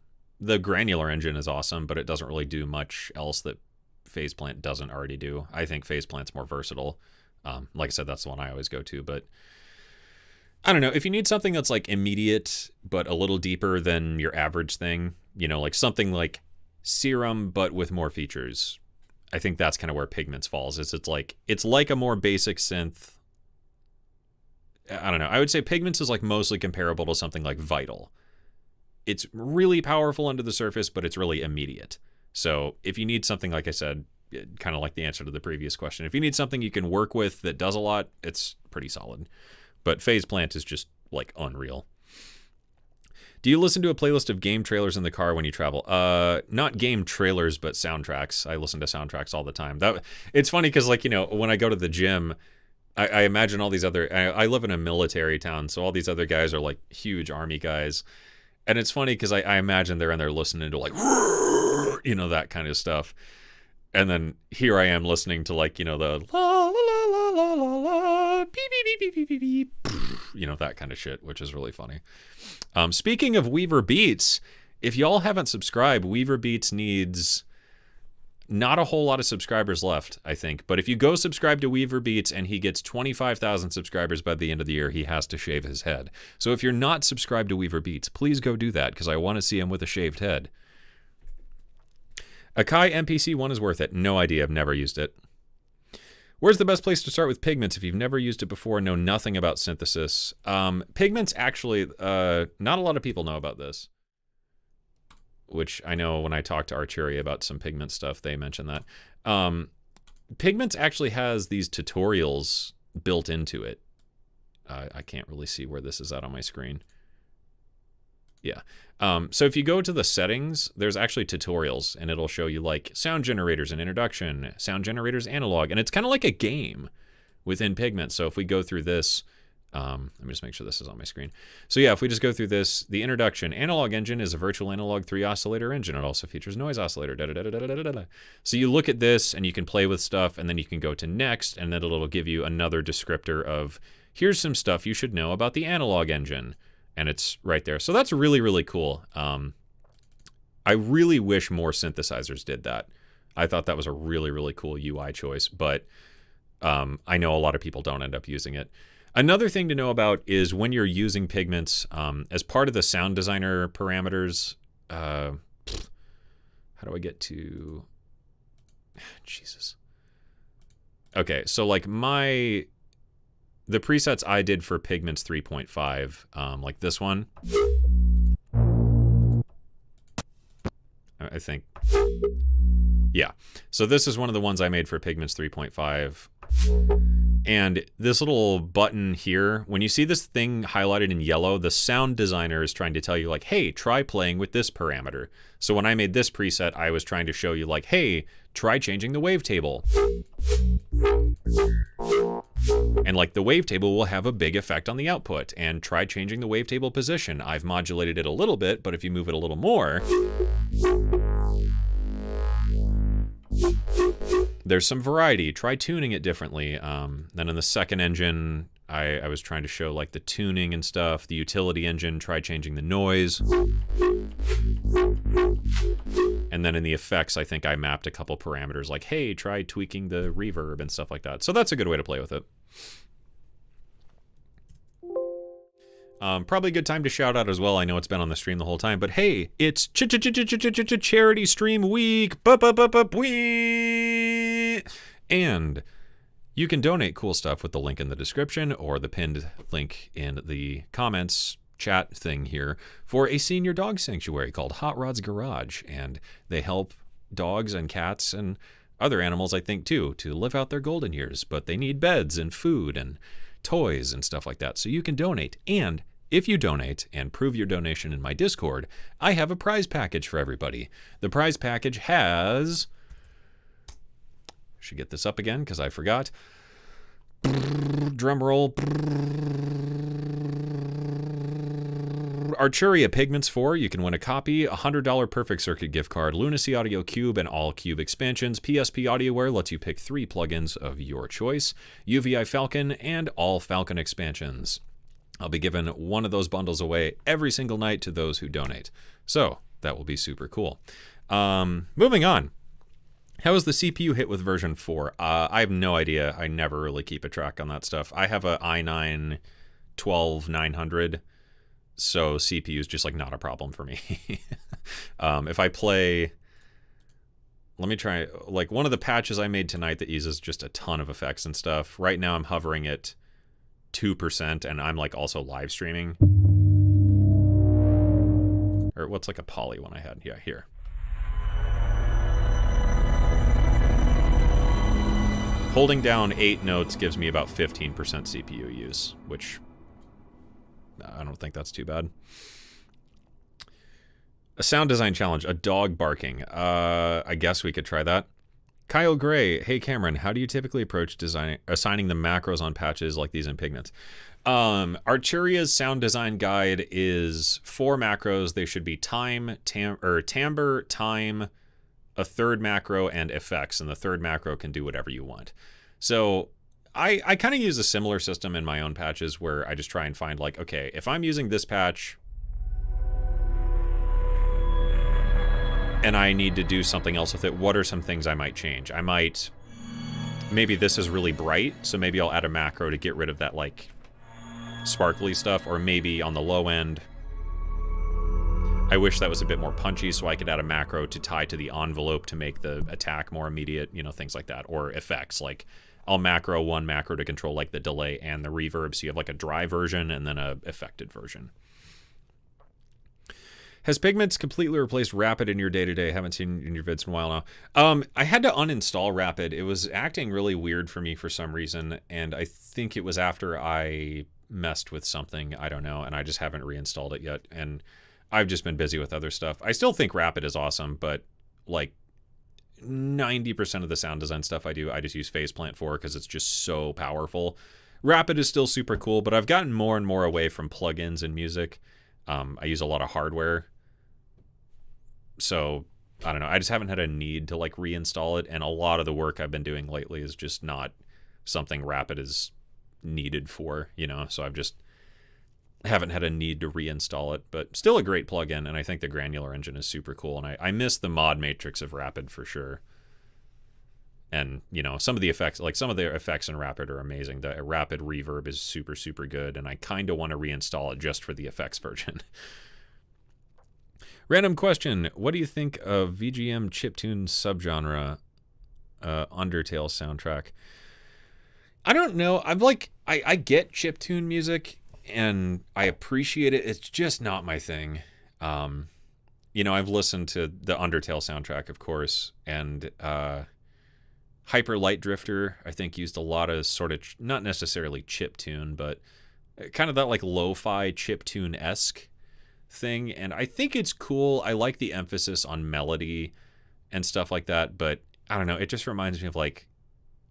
The granular engine is awesome, but it doesn't really do much else that Phase Plant doesn't already do. I think Phase Plant's more versatile. Like I said, that's the one I always go to, but I don't know. If you need something that's like immediate, but a little deeper than your average thing, like something like Serum, but with more features, I think that's kind of where Pigments falls. It's like a more basic synth. I don't know. I would say Pigments is like mostly comparable to something like Vital. It's really powerful under the surface, but it's really immediate. So if you need something, like I said, kind of like the answer to the previous question, if you need something you can work with that does a lot, it's pretty solid. But Phase Plant is just like unreal. Do you listen to a playlist of game trailers in the car when you travel? Not game trailers, but soundtracks. I listen to soundtracks all the time. It's funny because, like, you know, when I go to the gym, I imagine all these other... I live in a military town, so all these other guys are, like, huge army guys. And it's funny because I imagine they're in there listening to, like, you know, that kind of stuff. And then here I am listening to, like, you know, the la la la la la la la beep beep beep beep beep beep, you know, that kind of shit, which is really funny. Speaking of Weaver Beats, if y'all haven't subscribed, Weaver Beats needs not a whole lot of subscribers left, I think. But if you go subscribe to Weaver Beats and he gets 25,000 subscribers by the end of the year, he has to shave his head. So if you're not subscribed to Weaver Beats, please go do that because I want to see him with a shaved head. Akai MPC1 is worth it. No idea. I've never used it. Where's the best place to start with Pigments if you've never used it before, know nothing about synthesis? Pigments, actually, not a lot of people know about this. Which I know when I talked to Archeria about some Pigment stuff, they mentioned that. Pigments actually has these tutorials built into it. I can't really see where this is at on my screen. Yeah. So if you go to the settings, there's actually tutorials, and it'll show you like sound generators and introduction, sound generators analog, and it's kind of like a game within Pigment. So if we go through this, let me just make sure this is on my screen. So yeah, if we just go through this, the introduction, analog engine is a virtual analog 3 oscillator engine. It also features noise oscillator. Da, da, da, da, da, da, da, da. So you look at this and you can play with stuff, and then you can go to next, and then it'll give you another descriptor of here's some stuff you should know about the analog engine. And it's right there. So that's really, really cool. I really wish more synthesizers did that. I thought that was a really, really cool UI choice, but I know a lot of people don't end up using it. Another thing to know about is when you're using Pigments, as part of the sound designer parameters, how do I get to... Jesus. Okay, so like the presets I did for Pigments 3.5, like this one, I think. Yeah. So this is one of the ones I made for Pigments 3.5. And this little button here, when you see this thing highlighted in yellow, the sound designer is trying to tell you like, hey, try playing with this parameter. So when I made this preset, I was trying to show you like, hey, try changing the wavetable. And like the wavetable will have a big effect on the output, and try changing the wavetable position. I've modulated it a little bit, but if you move it a little more, there's some variety. Try tuning it differently. Then in the second engine, I was trying to show like the tuning and stuff. The utility engine, try changing the noise. And then in the effects, I think I mapped a couple parameters like, hey, try tweaking the reverb and stuff like that. So that's a good way to play with it. Probably a good time to shout out as well. I know it's been on the stream the whole time, but hey, it's Charity Stream Week. And you can donate cool stuff with the link in the description or the pinned link in the comments chat thing here for a senior dog sanctuary called Hot Rod's Garage. And they help dogs and cats and other animals, I think, too, to live out their golden years. But they need beds and food and toys and stuff like that. So you can donate. And if you donate and prove your donation in my Discord, I have a prize package for everybody. The prize package has... Should get this up again because I forgot. Drum roll. Archeria Pigments 4. You can win a copy, a $100 Perfect Circuit gift card, Lunacy Audio Cube, and all Cube expansions. PSP AudioWare lets you pick 3 plugins of your choice. UVI Falcon, and all Falcon expansions. I'll be giving one of those bundles away every single night to those who donate. So that will be super cool. Moving on. How is the CPU hit with version 4? I have no idea. I never really keep a track on that stuff. I have a i9 12900, so CPU is just like not a problem for me. If I play, let me try, like one of the patches I made tonight that uses just a ton of effects and stuff. Right now I'm hovering at 2%, and I'm like also live streaming. Or what's like a poly one I had? Yeah, here. Holding down 8 notes gives me about 15% CPU use, which I don't think that's too bad. A sound design challenge, a dog barking. I guess we could try that. Kyle Gray, hey Cameron, how do you typically approach assigning the macros on patches like these in Pigments? Arturia's sound design guide is 4 macros. They should be time, timbre, time, a third macro, and effects. And the third macro can do whatever you want. So I kind of use a similar system in my own patches where I just try and find like, okay, if I'm using this patch and I need to do something else with it, what are some things I might change? Maybe this is really bright, so maybe I'll add a macro to get rid of that like sparkly stuff, or maybe on the low end, I wish that was a bit more punchy, so I could add a macro to tie to the envelope to make the attack more immediate, you know, things like that. Or effects, like I'll macro one macro to control like the delay and the reverb, so you have like a dry version and then a affected version. Has Pigments completely replaced Rapid in your day-to-day? Haven't seen in your vids in a while now. I had to uninstall Rapid. It was acting really weird for me for some reason, and I think it was after I messed with something, I don't know, and I just haven't reinstalled it yet, and I've just been busy with other stuff. I still think Rapid is awesome, but like 90% of the sound design stuff I do, I just use Faceplant for because it's just so powerful. Rapid is still super cool, but I've gotten more and more away from plugins in music. I use a lot of hardware. So, I don't know. I just haven't had a need to like reinstall it. And a lot of the work I've been doing lately is just not something Rapid is needed for, you know. So I've just haven't had a need to reinstall it. But still a great plugin. And I think the granular engine is super cool. And I miss the mod matrix of Rapid for sure. And, you know, some of the effects, like some of the effects in Rapid are amazing. The Rapid reverb is super, super good. And I kind of want to reinstall it just for the effects version. Random question. What do you think of VGM chiptune subgenre Undertale soundtrack? I don't know. I get chiptune music and I appreciate it. It's just not my thing. You know, I've listened to the Undertale soundtrack, of course, and Hyper Light Drifter, I think, used a lot of sort of, not necessarily chiptune, but kind of that like lo-fi chiptune-esque thing, and I think it's cool. I like the emphasis on melody and stuff like that, but I don't know, it just reminds me of like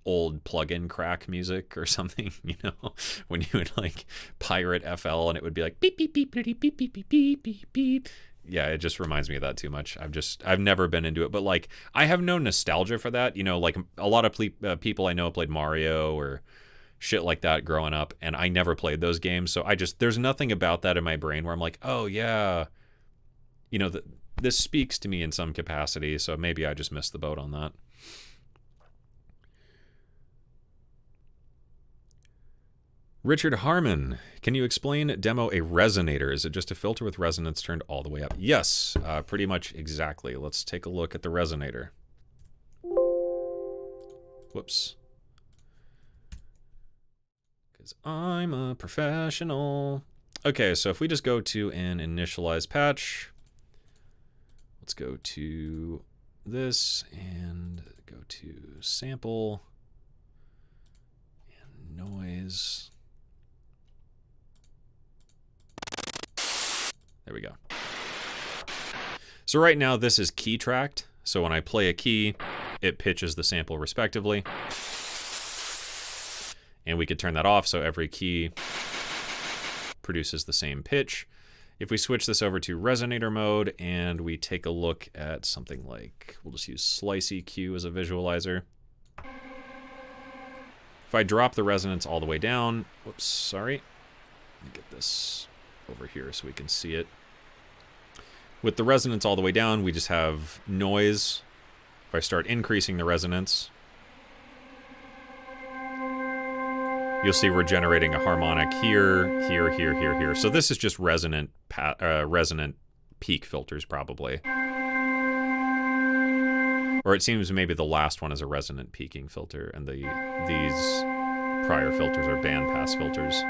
old plug-in crack music or something, you know, when you would like pirate FL and it would be like beep beep beep beep beep beep beep beep beep beep. Yeah, it just reminds me of that too much. I've never been into it, but like I have no nostalgia for that, you know, like a lot of people I know played Mario or shit like that growing up, and I never played those games, so there's nothing about that in my brain where I'm like, oh yeah, you know, this speaks to me in some capacity, so maybe I just missed the boat on that. Richard Harmon, can you explain demo a resonator? Is it just a filter with resonance turned all the way up? Yes, pretty much exactly. Let's take a look at the resonator. Whoops. I'm a professional. Okay, so if we just go to an initialize patch, let's go to this and go to sample and noise. There we go. So right now this is key tracked. So when I play a key, it pitches the sample respectively. And we could turn that off so every key produces the same pitch. If we switch this over to resonator mode and we take a look at something like, we'll just use slice EQ as a visualizer. If I drop the resonance all the way down, whoops, sorry. Let me get this over here so we can see it. With the resonance all the way down, we just have noise. If I start increasing the resonance, you'll see we're generating a harmonic here, here, here, here, here. So this is just resonant peak filters probably. Or it seems maybe the last one is a resonant peaking filter, and these prior filters are bandpass filters.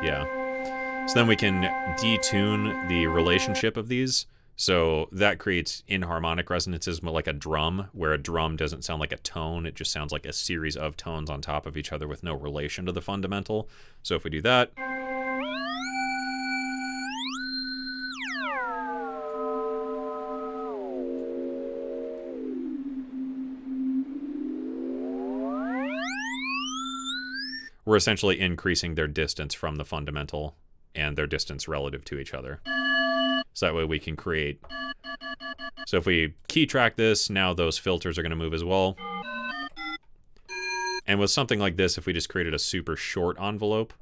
Yeah. So then we can detune the relationship of these. So that creates inharmonic resonances, like a drum, where a drum doesn't sound like a tone. It just sounds like a series of tones on top of each other with no relation to the fundamental. So if we do that, we're essentially increasing their distance from the fundamental and their distance relative to each other. So that way we can create... So if we key track this, now those filters are going to move as well. And with something like this, if we just created a super short envelope,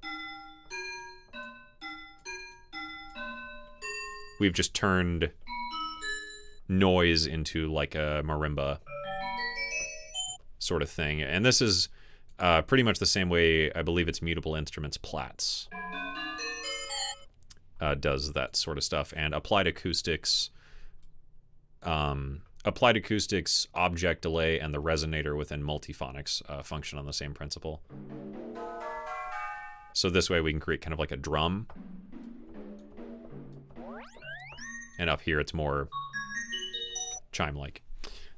we've just turned noise into like a marimba sort of thing. And this is pretty much the same way, I believe it's Mutable Instruments Platts does that sort of stuff. And Applied Acoustics, Object Delay, and the Resonator within Multiphonics function on the same principle. So this way we can create kind of like a drum. And up here it's more chime-like.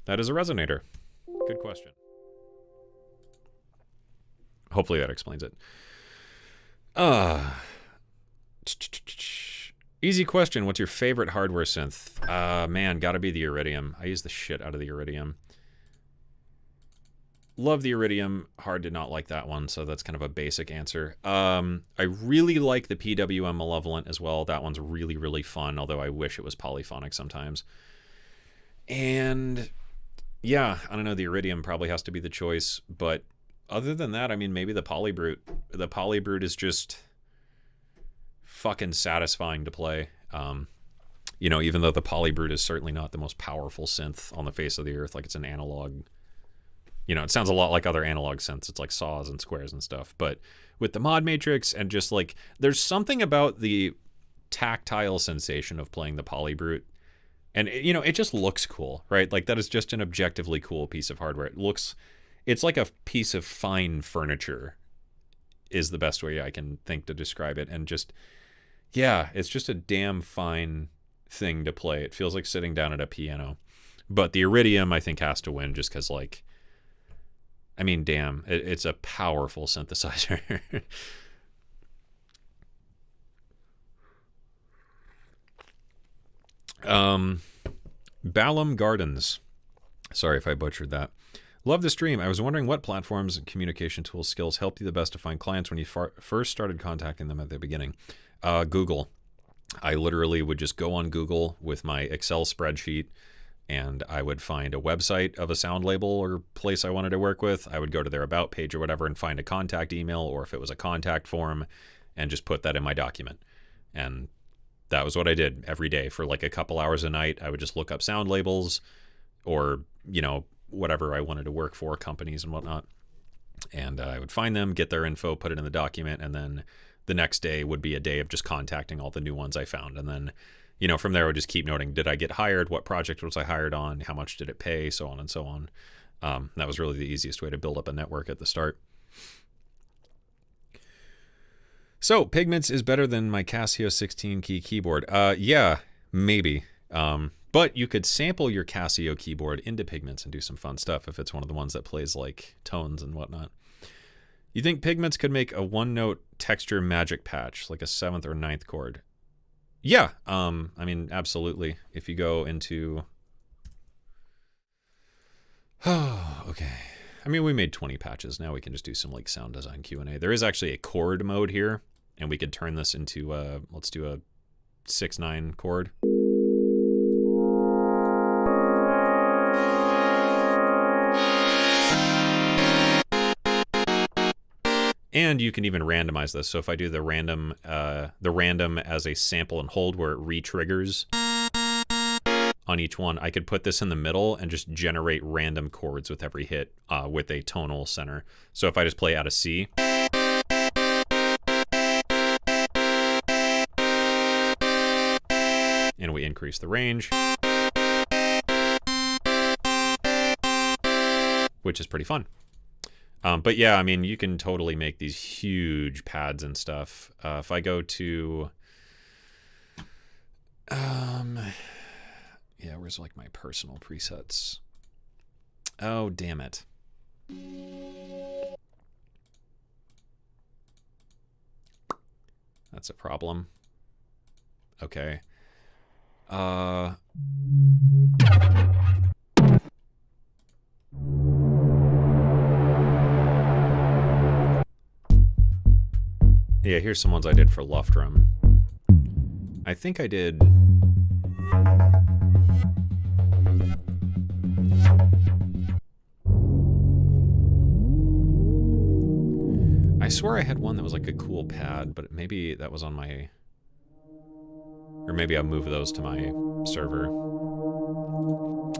That is a resonator. Good question. Hopefully that explains it. Easy question. What's your favorite hardware synth? Man, gotta be the Iridium. I use the shit out of the Iridium. Love the Iridium. Hard to not like that one, so that's kind of a basic answer. I really like the PWM Malevolent as well. That one's really, really fun, although I wish it was polyphonic sometimes. And yeah, I don't know, the Iridium probably has to be the choice, but other than that, I mean, maybe the Polybrute. The Polybrute is just fucking satisfying to play. You know, even though the Polybrute is certainly not the most powerful synth on the face of the earth, like it's an analog. You know, it sounds a lot like other analog synths. It's like saws and squares and stuff. But with the mod matrix and just like, there's something about the tactile sensation of playing the Polybrute. And, you know, it just looks cool, right? Like that is just an objectively cool piece of hardware. It's like a piece of fine furniture is the best way I can think to describe it. And just, yeah, it's just a damn fine thing to play. It feels like sitting down at a piano. But the Iridium, I think, has to win just because, like, I mean, damn, it's a powerful synthesizer. Ballum Gardens. Sorry if I butchered that. Love the stream. I was wondering what platforms and communication tools skills helped you the best to find clients when you first started contacting them at the beginning. Google. I literally would just go on Google with my Excel spreadsheet, and I would find a website of a sound label or place I wanted to work with. I would go to their about page or whatever and find a contact email, or if it was a contact form, and just put that in my document. And that was what I did every day for like a couple hours a night. I would just look up sound labels or, you know, whatever I wanted to work for, companies and whatnot. And I would find them, get their info, put it in the document, and then the next day would be a day of just contacting all the new ones I found. And then, you know, from there I would just keep noting, did I get hired? What project was I hired on? How much did it pay? So on and so on. That was really the easiest way to build up a network at the start. So, Pigments is better than my Casio 16-key keyboard. Yeah, maybe. But you could sample your Casio keyboard into Pigments and do some fun stuff if it's one of the ones that plays like tones and whatnot. You think Pigments could make a one-note texture magic patch, like a 7th or 9th chord? Yeah, I mean, absolutely. If you go into... Oh, okay. I mean, we made 20 patches. Now we can just do some like sound design Q&A. There is actually a chord mode here, and we could turn this into let's do a 6/9 chord. And you can even randomize this. So if I do the random as a sample and hold where it re-triggers on each one, I could put this in the middle and just generate random chords with every hit with a tonal center. So if I just play out of C, and we increase the range, which is pretty fun. But yeah, I mean, you can totally make these huge pads and stuff. If I go to, yeah, where's like my personal presets? Oh, damn it. That's a problem. Okay. Yeah, here's some ones I did for Luftrum. I think I did... I swear I had one that was like a cool pad, but maybe that was on my... Or maybe I'll move those to my server.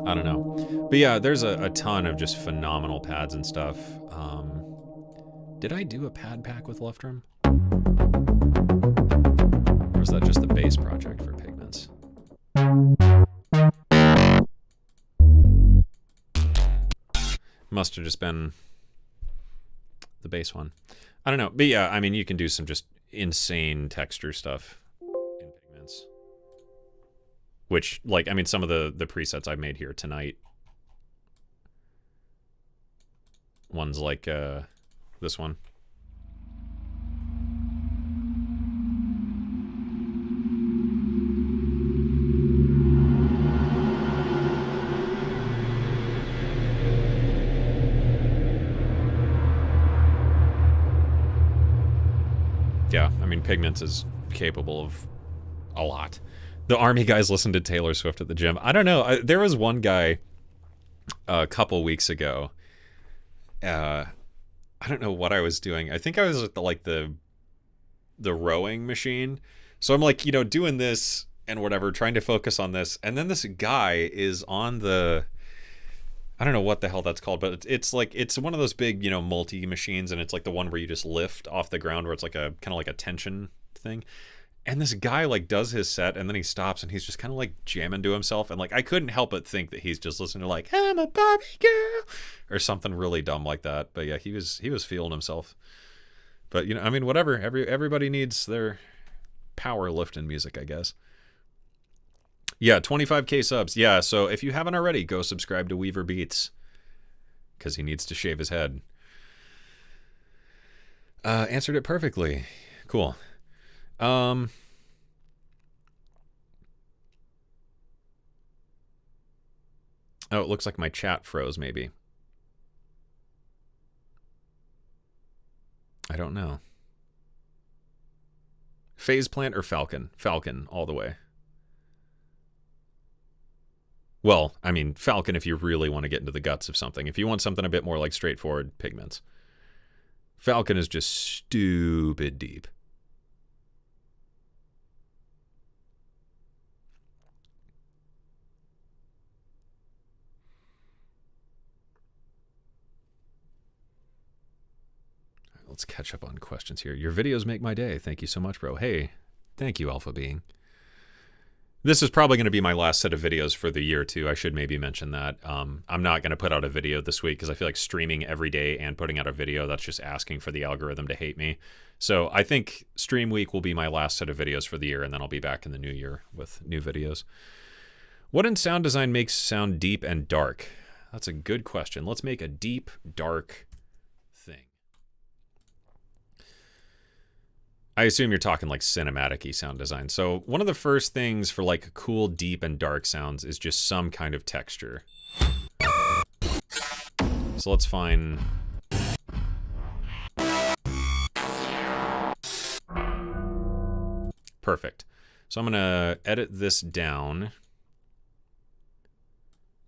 I don't know. But yeah, there's a ton of just phenomenal pads and stuff. Did I do a pad pack with Luftrum? Or was that just the base project for Pigments? Must have just been the base one. I don't know. But yeah, I mean, you can do some just insane texture stuff in Pigments. Which, like, I mean, some of the presets I've made here tonight. Ones like this one. Yeah, I mean, Pigments is capable of a lot. The army guys listen to Taylor Swift at the gym. I don't know. There was one guy a couple weeks ago. I don't know what I was doing. I think I was at the rowing machine. So I'm like, you know, doing this and whatever, trying to focus on this. And then this guy is on the... I don't know what the hell that's called, but it's like, it's one of those big, you know, multi machines, and it's like the one where you just lift off the ground, where it's like a kind of like a tension thing. And this guy like does his set, and then he stops, and he's just kind of like jamming to himself, and like I couldn't help but think that he's just listening to like "I'm a Barbie girl" or something really dumb like that. But yeah, he was feeling himself. But you know, I mean, whatever. Everybody needs their power lifting music, I guess. Yeah, 25k subs. Yeah, so if you haven't already, go subscribe to Weaver Beats, because he needs to shave his head. Answered it perfectly. Cool. Oh, it looks like my chat froze, maybe. I don't know. Phase Plant or Falcon? Falcon, all the way. Well, I mean, Falcon if you really want to get into the guts of something. If you want something a bit more like straightforward, Pigments. Falcon is just stupid deep. Let's catch up on questions here. Your videos make my day. Thank you so much, bro. Hey, thank you, Alpha Being. This is probably going to be my last set of videos for the year, too. I should maybe mention that. I'm not going to put out a video this week because I feel like streaming every day and putting out a video, that's just asking for the algorithm to hate me. So I think Stream Week will be my last set of videos for the year, and then I'll be back in the new year with new videos. What in sound design makes sound deep and dark? That's a good question. Let's make a deep, dark thing. I assume you're talking like cinematic-y sound design. So one of the first things for like cool, deep, and dark sounds is just some kind of texture. So let's find... Perfect. So I'm going to edit this down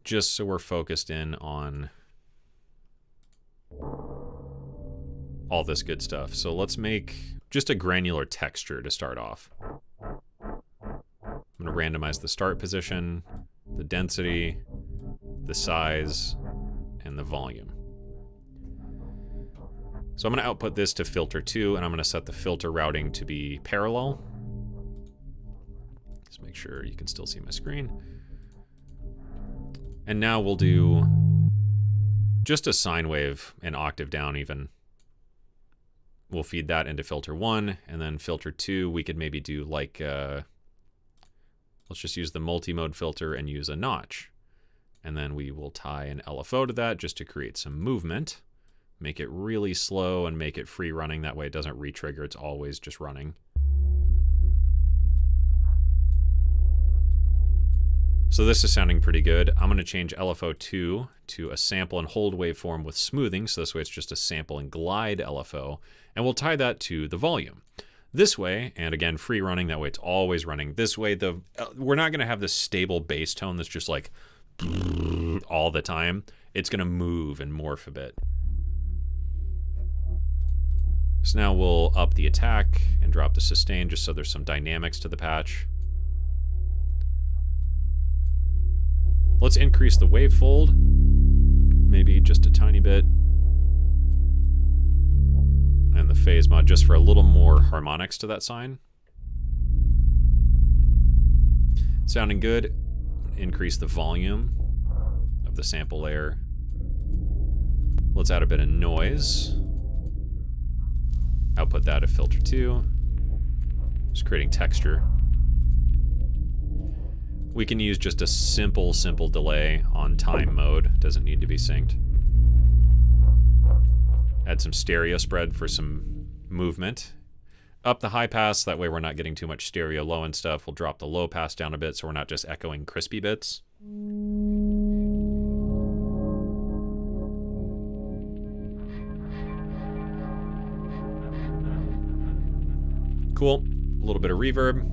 just so we're focused in on all this good stuff. So let's make just a granular texture to start off. I'm going to randomize the start position, the density, the size, and the volume. So I'm going to output this to filter 2, and I'm going to set the filter routing to be parallel. Just make sure you can still see my screen. And now we'll do just a sine wave, an octave down even. We'll feed that into filter 1, and then filter 2, we could maybe do like, let's just use the multi-mode filter and use a notch. And then we will tie an LFO to that just to create some movement. Make it really slow and make it free running. That way it doesn't re-trigger, it's always just running. So this is sounding pretty good. I'm going to change LFO2 to a sample and hold waveform with smoothing. So this way it's just a sample and glide LFO. And we'll tie that to the volume. this way, and again, free running, that way it's always running. This way, we're not going to have this stable bass tone that's just like all the time. It's going to move and morph a bit. So now we'll up the attack and drop the sustain just so there's some dynamics to the patch. Let's increase the wavefold, maybe just a tiny bit. And the phase mod just for a little more harmonics to that sign. Sounding good. Increase the volume of the sample layer. Let's add a bit of noise. Output that to filter 2. Just creating texture. We can use just a simple delay on time mode. Doesn't need to be synced. Add some stereo spread for some movement. Up the high pass, that way we're not getting too much stereo low and stuff. We'll drop the low pass down a bit so we're not just echoing crispy bits. Cool. A little bit of reverb.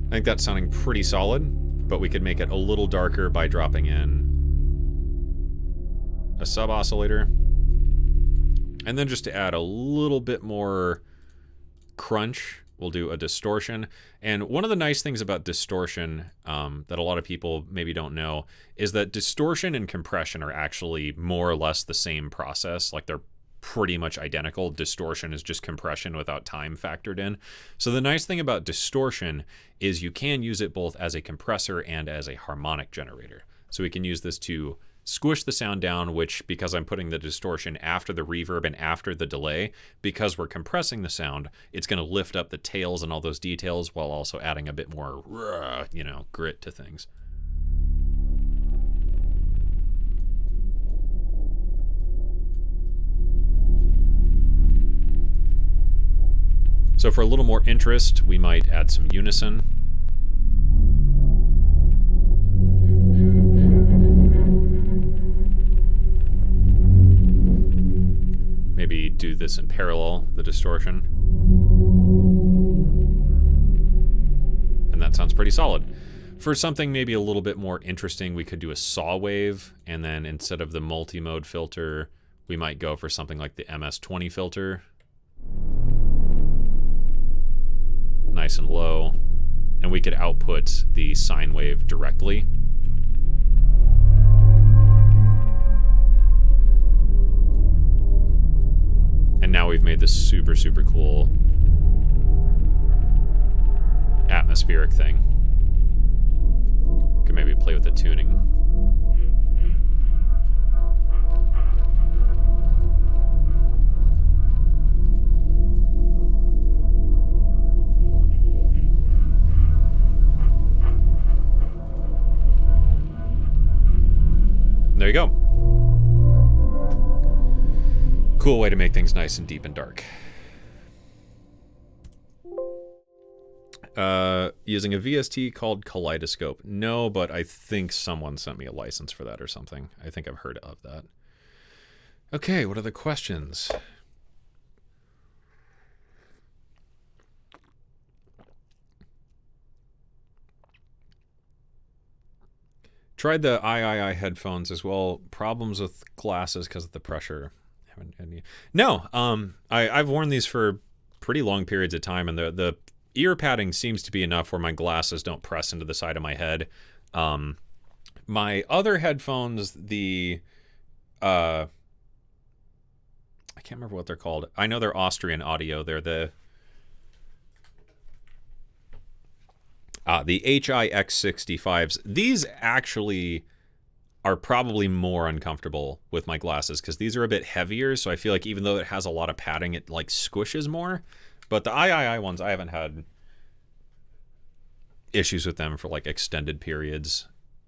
I think that's sounding pretty solid, but we could make it a little darker by dropping in a sub oscillator. And then just to add a little bit more crunch, we'll do a distortion. And one of the nice things about distortion that a lot of people maybe don't know is that distortion and compression are actually more or less the same process. Like, they're pretty much identical. Distortion is just compression without time factored in. So the nice thing about distortion is you can use it both as a compressor and as a harmonic generator. So we can use this to squish the sound down, which, because I'm putting the distortion after the reverb and after the delay, because we're compressing the sound, it's going to lift up the tails and all those details while also adding a bit more, you know, grit to things. So for a little more interest, we might add some unison. Maybe do this in parallel, the distortion. And that sounds pretty solid. For something maybe a little bit more interesting, we could do a saw wave, and then instead of the multi-mode filter, we might go for something like the MS-20 filter. Nice and low, and we could output the sine wave directly. And now we've made this super cool atmospheric thing. Could maybe play with the tuning. There you go. Cool way to make things nice and deep and dark. Using a VST called Kaleidoscope. No, but I think someone sent me a license for that or something. I think I've heard of that. Okay, what are the questions? Tried the III headphones as well. Problems with glasses because of the pressure. No, I've worn these for pretty long periods of time, and the ear padding seems to be enough where my glasses don't press into the side of my head. My other headphones, I can't remember what they're called. I know they're Austrian Audio. They're the HIX65s. These actually are probably more uncomfortable with my glasses because these are a bit heavier, so I feel like even though it has a lot of padding, it like squishes more. But the III ones, I haven't had issues with them for like extended periods,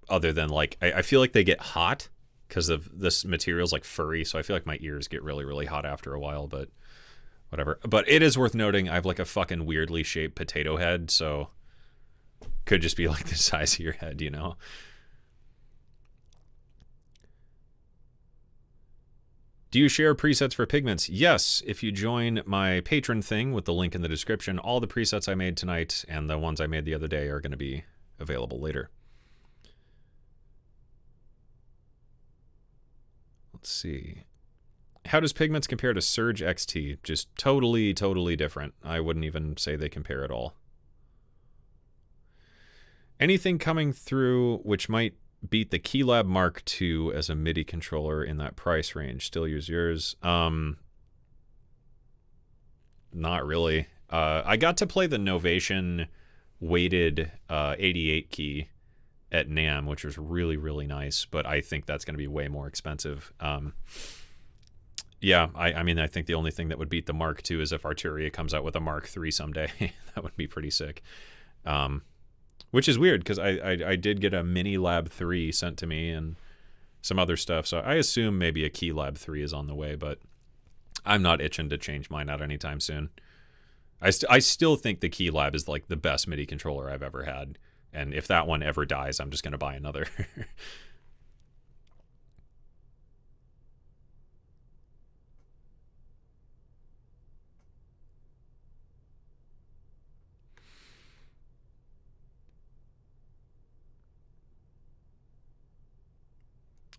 other than like I feel like they get hot because of this material's like furry, so I feel like my ears get really hot after a while, but whatever. But it is worth noting I have like a fucking weirdly shaped potato head, so could just be like the size of your head, you know? Do you share presets for Pigments? Yes. If you join my patron thing with the link in the description, all the presets I made tonight and the ones I made the other day are going to be available later. Let's see. How does Pigments compare to Surge XT? Just totally, totally different. I wouldn't even say they compare at all. Anything coming through which might beat the Keylab Mark II as a MIDI controller in that price range? Still use yours? Not really. I got to play the Novation weighted 88 key at NAMM, which was really, really nice, but I think that's going to be way more expensive. Yeah, I mean, I think the only thing that would beat the Mark II is if Arturia comes out with a Mark III someday. That would be pretty sick. Which is weird, because I did get a Mini Lab 3 sent to me and some other stuff, so I assume maybe a Key Lab 3 is on the way, but I'm not itching to change mine out anytime soon. I still think the Key Lab is like the best MIDI controller I've ever had, and if that one ever dies, I'm just going to buy another.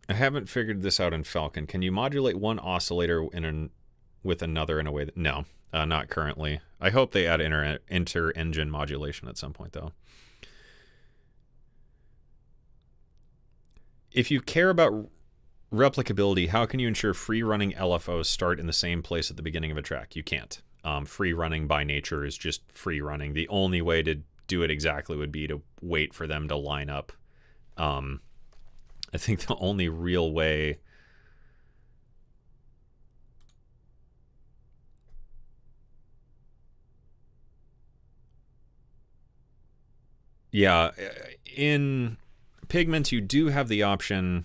I haven't figured this out in Falcon. Can you modulate one oscillator with another in a way that... No, not currently. I hope they add inter-engine modulation at some point, though. If you care about replicability, how can you ensure free-running LFOs start in the same place at the beginning of a track? You can't. Free-running by nature is just free-running. The only way to do it exactly would be to wait for them to line up. I think the only real way... Yeah, in Pigments, you do have the option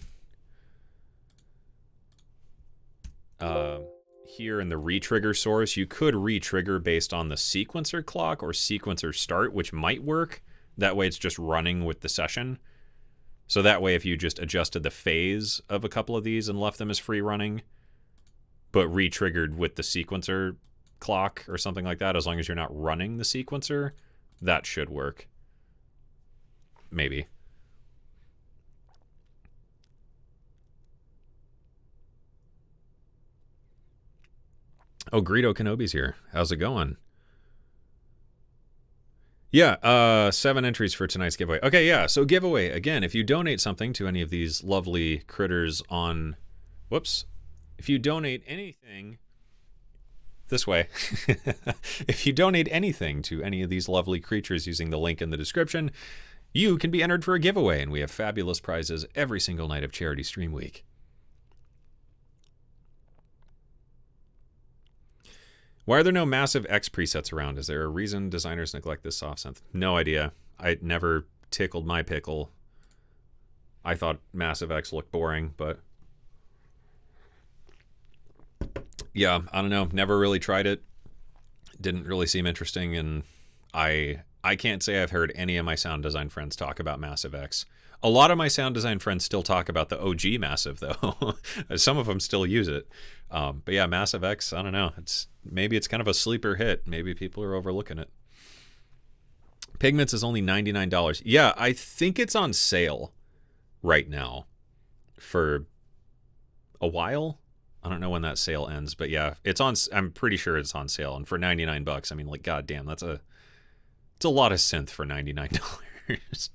here in the retrigger source. You could retrigger based on the sequencer clock or sequencer start, which might work. That way it's just running with the session. So that way, if you just adjusted the phase of a couple of these and left them as free running, but re-triggered with the sequencer clock or something like that, as long as you're not running the sequencer, that should work. Maybe. Oh, Greedo Kenobi's here. How's it going? Yeah, 7 entries for tonight's giveaway. Okay, yeah, so giveaway. Again, if you donate something to any of these lovely critters on... Whoops. If you donate anything... This way. If you donate anything to any of these lovely creatures using the link in the description, you can be entered for a giveaway, and we have fabulous prizes every single night of Charity Stream Week. Why are there no Massive X presets around? Is there a reason designers neglect this soft synth? No idea. I never tickled my pickle. I thought Massive X looked boring, but... Yeah, I don't know. Never really tried it. Didn't really seem interesting, and I can't say I've heard any of my sound design friends talk about Massive X. A lot of my sound design friends still talk about the OG Massive, though. Some of them still use it. But yeah, Massive X, I don't know. Maybe it's kind of a sleeper hit. Maybe people are overlooking it. Pigments is only $99. Yeah, I think it's on sale right now for a while. I don't know when that sale ends, but yeah, it's on. I'm pretty sure it's on sale, and for $99, I mean, like, goddamn, it's a lot of synth for $99.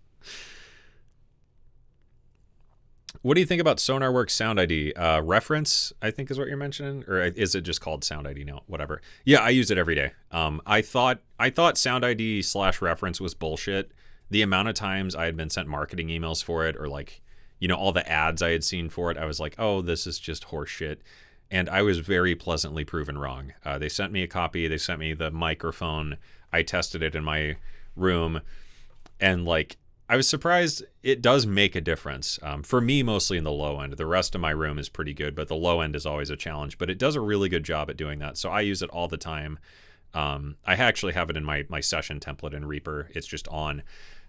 What do you think about SonarWorks Sound ID? Reference, I think is what you're mentioning, or is it just called Sound ID now? Whatever. Yeah, I use it every day. I thought Sound ID / reference was bullshit. The amount of times I had been sent marketing emails for it, or like, you know, all the ads I had seen for it, I was like, oh, this is just horse shit. And I was very pleasantly proven wrong. They sent me a copy. They sent me the microphone. I tested it in my room, and like, I was surprised it does make a difference. For me, mostly in the low end. The rest of my room is pretty good, but the low end is always a challenge. But it does a really good job at doing that. So I use it all the time. I actually have it in my session template in Reaper. It's just on.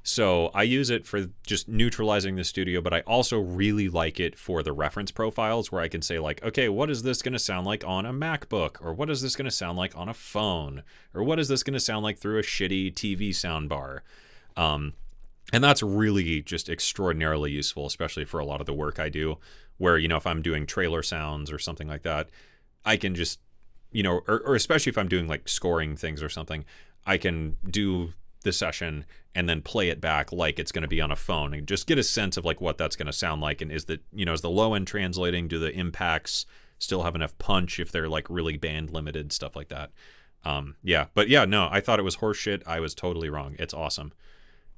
So I use it for just neutralizing the studio, but I also really like it for the reference profiles where I can say like, okay, what is this going to sound like on a MacBook? Or what is this going to sound like on a phone? Or what is this going to sound like through a shitty TV soundbar? And that's really just extraordinarily useful, especially for a lot of the work I do, where, you know, if I'm doing trailer sounds or something like that, I can just, you know, or especially if I'm doing like scoring things or something, I can do the session and then play it back like it's going to be on a phone and just get a sense of like what that's going to sound like. And is the, you know, is the low end translating? Do the impacts still have enough punch if they're like really band limited, stuff like that? Yeah, but yeah, no, I thought it was horseshit. I was totally wrong. It's awesome.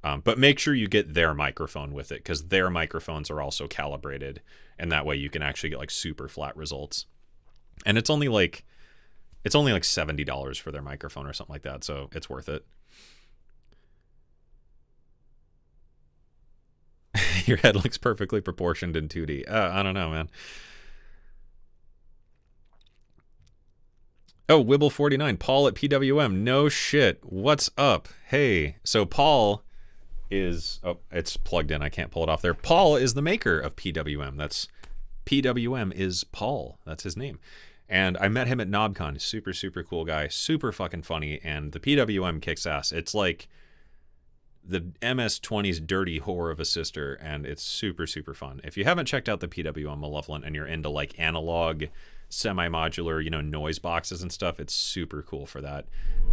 But make sure you get their microphone with it, because their microphones are also calibrated, and that way you can actually get like super flat results. And it's only like $70 for their microphone or something like that, so it's worth it. Your head looks perfectly proportioned in 2D. I don't know, man. Oh, Wibble49, Paul at PWM. No shit. What's up? Hey, so Paul is, oh, it's plugged in. I can't pull it off there. Paul is the maker of PWM. That's, PWM is Paul. That's his name. And I met him at KnobCon. Super, super cool guy. Super fucking funny. And the PWM kicks ass. It's like the MS-20's dirty whore of a sister, and it's super, super fun. If you haven't checked out the PWM Malevolent and you're into like analog, semi-modular, you know, noise boxes and stuff, it's super cool for that.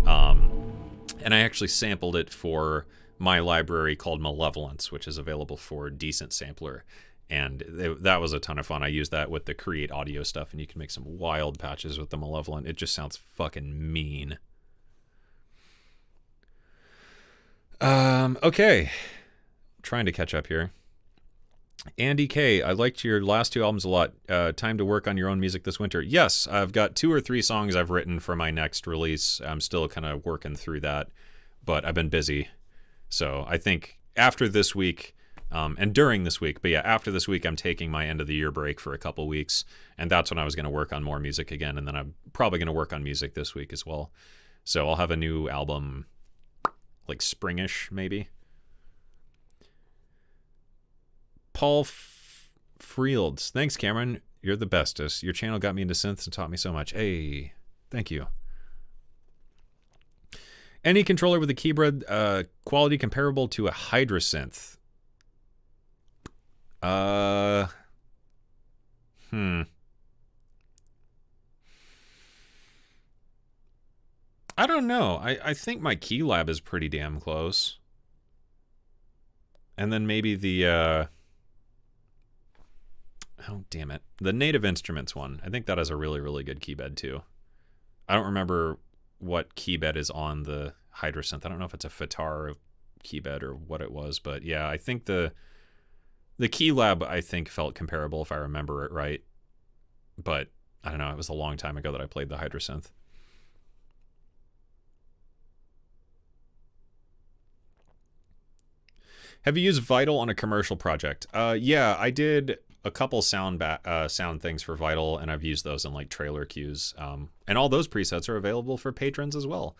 And I actually sampled it for my library called Malevolence, which is available for Decent Sampler. And that was a ton of fun. I used that with the Create Audio stuff, and you can make some wild patches with the Malevolent. It just sounds fucking mean. Okay. Trying to catch up here. Andy K, I liked your last two albums a lot. Time to work on your own music this winter. Yes, I've got 2 or 3 songs I've written for my next release. I'm still kind of working through that, but I've been busy. So I think after this week, and during this week, but yeah, after this week, I'm taking my end of the year break for a couple weeks, and that's when I was going to work on more music again, and then I'm probably going to work on music this week as well. So I'll have a new album like springish, maybe. Paul Frields. Thanks, Cameron. You're the bestest. Your channel got me into synths and taught me so much. Hey, thank you. Any controller with a keyboard quality comparable to a Hydra synth? I don't know. I think my Keylab is pretty damn close. And then maybe the oh damn it, the Native Instruments one. I think that has a really, really good keybed too. I don't remember what keybed is on the Hydra synth. I don't know if it's a FITAR keybed or what it was, but yeah, I think the Keylab I think felt comparable if I remember it right. But I don't know, it was a long time ago that I played the Hydra synth. Have you used Vital on a commercial project? Yeah, I did a couple sound things for Vital, and I've used those in like trailer cues. And all those presets are available for patrons as well.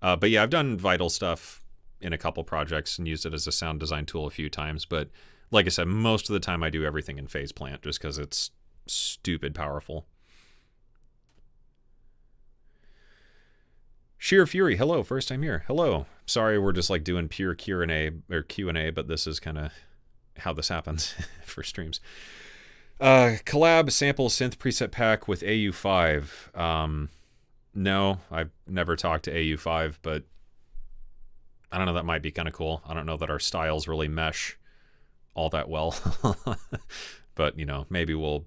But yeah, I've done Vital stuff in a couple projects and used it as a sound design tool a few times. But like I said, most of the time I do everything in Phase Plant just because it's stupid powerful. Sheer Fury, hello, first time here. Hello. Sorry, we're just like doing pure Q&A, but this is kind of how this happens for streams. Collab sample synth preset pack with AU5. No, I've never talked to AU5, but I don't know, that might be kind of cool. I don't know that our styles really mesh all that well. But, you know, maybe we'll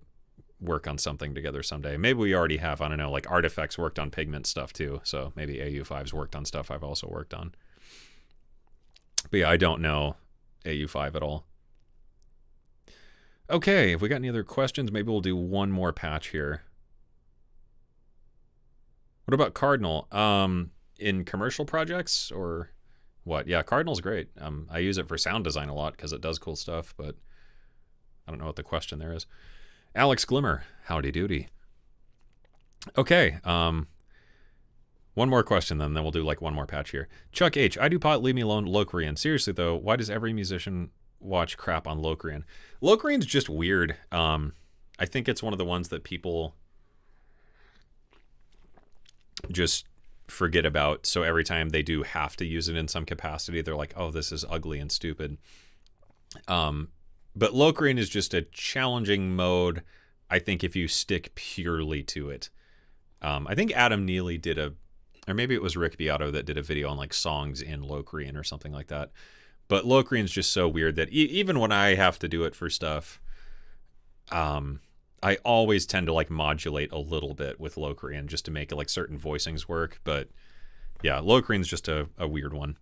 work on something together someday. Maybe we already have, I don't know, like Artifacts worked on Pigment stuff too, so maybe AU5's worked on stuff I've also worked on. But yeah, I don't know AU5 at all. Okay, if we got any other questions, maybe we'll do one more patch here. What about Cardinal? In commercial projects or what? Yeah, Cardinal's great. I use it for sound design a lot because it does cool stuff, but I don't know what the question there is. Alex Glimmer, howdy doody. Okay, One more question, then we'll do like one more patch here. Chuck H. I do pot, leave me alone, Locrian. Seriously, though, why does every musician watch crap on Locrian? Locrian's just weird. I think it's one of the ones that people just forget about. So every time they do have to use it in some capacity, they're like, oh, this is ugly and stupid. But Locrian is just a challenging mode, I think, if you stick purely to it. I think Adam Neely did or maybe it was Rick Beato that did a video on like songs in Locrian or something like that. But Locrian's just so weird that even when I have to do it for stuff, I always tend to like modulate a little bit with Locrian just to make like certain voicings work. But yeah, Locrian's just a weird one.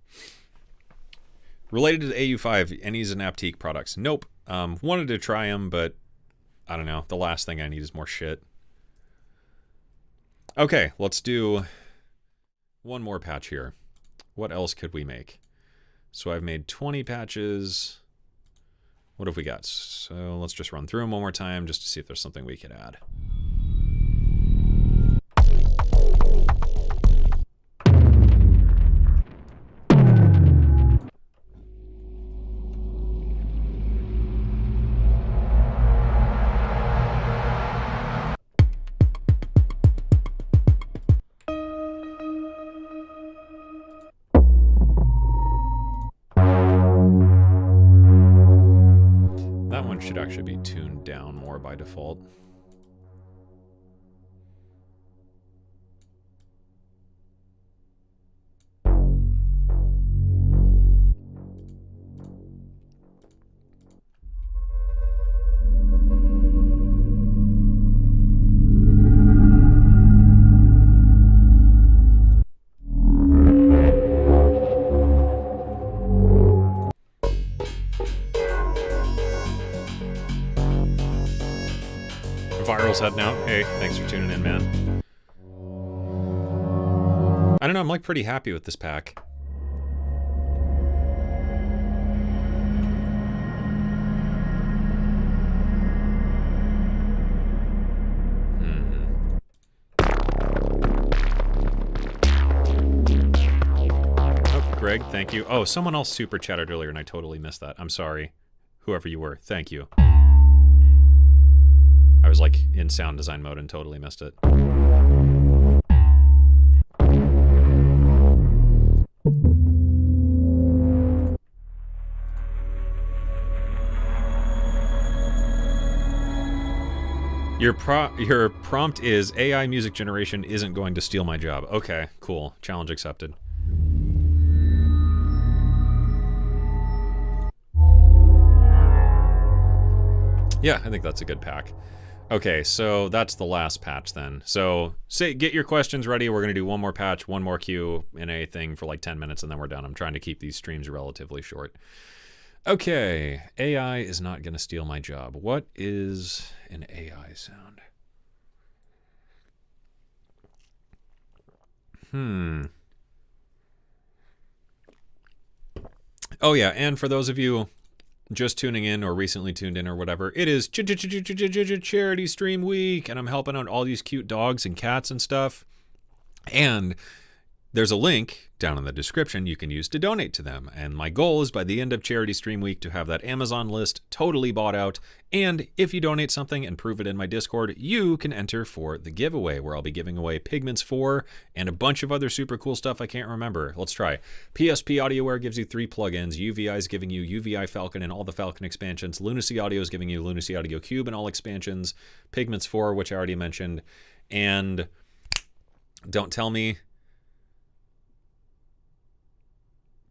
Related to the AU5, any Synaptique products? Nope. Wanted to try them, but I don't know. The last thing I need is more shit. Okay, let's do one more patch here. What else could we make? So I've made 20 patches. What have we got? So let's just run through them one more time just to see if there's something we could add. Should actually be tuned down more by default. Viral's heading out. Hey, thanks for tuning in, man. I don't know, I'm like pretty happy with this pack. Oh, Greg, thank you. Oh, someone else super chatted earlier and I totally missed that. I'm sorry. Whoever you were, thank you. I was like in sound design mode and totally missed it. Your prompt is AI music generation isn't going to steal my job. Okay, cool. Challenge accepted. Yeah, I think that's a good pack. Okay, so that's the last patch then. So get your questions ready. We're going to do one more patch, one more Q&A thing for like 10 minutes, and then we're done. I'm trying to keep these streams relatively short. Okay, AI is not going to steal my job. What is an AI sound? Oh yeah, and for those of you just tuning in or recently tuned in or whatever, it is Charity Stream Week, and I'm helping out all these cute dogs and cats and stuff. And there's a link down in the description you can use to donate to them. And my goal is by the end of Charity Stream Week to have that Amazon list totally bought out. And if you donate something and prove it in my Discord, you can enter for the giveaway where I'll be giving away Pigments 4 and a bunch of other super cool stuff I can't remember. Let's try. PSP AudioWare gives you 3 plugins. UVI is giving you UVI Falcon and all the Falcon expansions. Lunacy Audio is giving you Lunacy Audio Cube and all expansions. Pigments 4, which I already mentioned. And don't tell me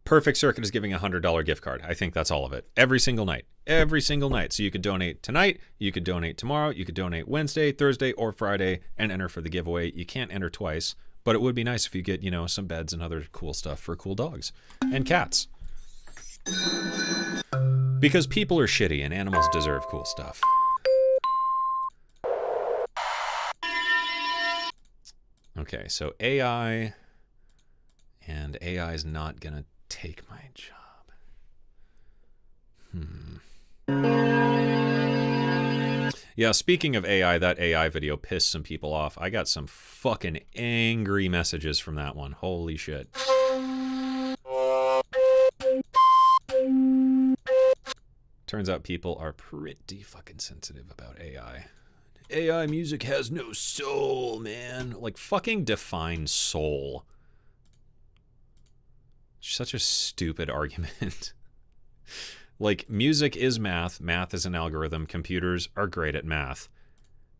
Perfect Circuit is giving a $100 gift card. I think that's all of it. Every single night. Every single night. So you could donate tonight, you could donate tomorrow, you could donate Wednesday, Thursday, or Friday and enter for the giveaway. You can't enter twice, but it would be nice if you get, you know, some beds and other cool stuff for cool dogs and cats. Because people are shitty and animals deserve cool stuff. Okay, so AI, and AI is not going to take my job. Yeah, speaking of AI, that AI video pissed some people off. I got some fucking angry messages from that one. Holy shit. Turns out people are pretty fucking sensitive about AI. AI music has no soul, man. Like, fucking define soul. Such a stupid argument. Like, music is math. Math is an algorithm. Computers are great at math.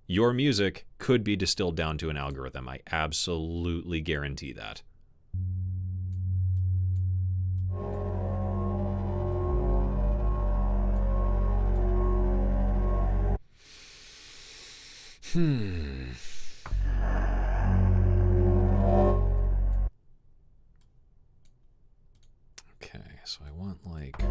Your music could be distilled down to an algorithm. I absolutely guarantee that. Okay, so I want like...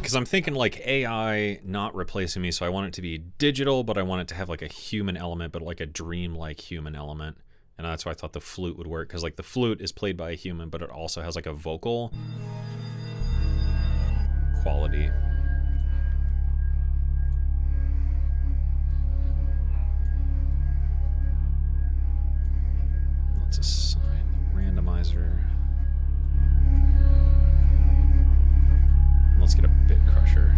Because I'm thinking like AI not replacing me, so I want it to be digital, but I want it to have like a human element, but like a dream-like human element. And that's why I thought the flute would work, because like the flute is played by a human, but it also has like a vocal quality. Let's assign the randomizer. Let's get a bit crusher.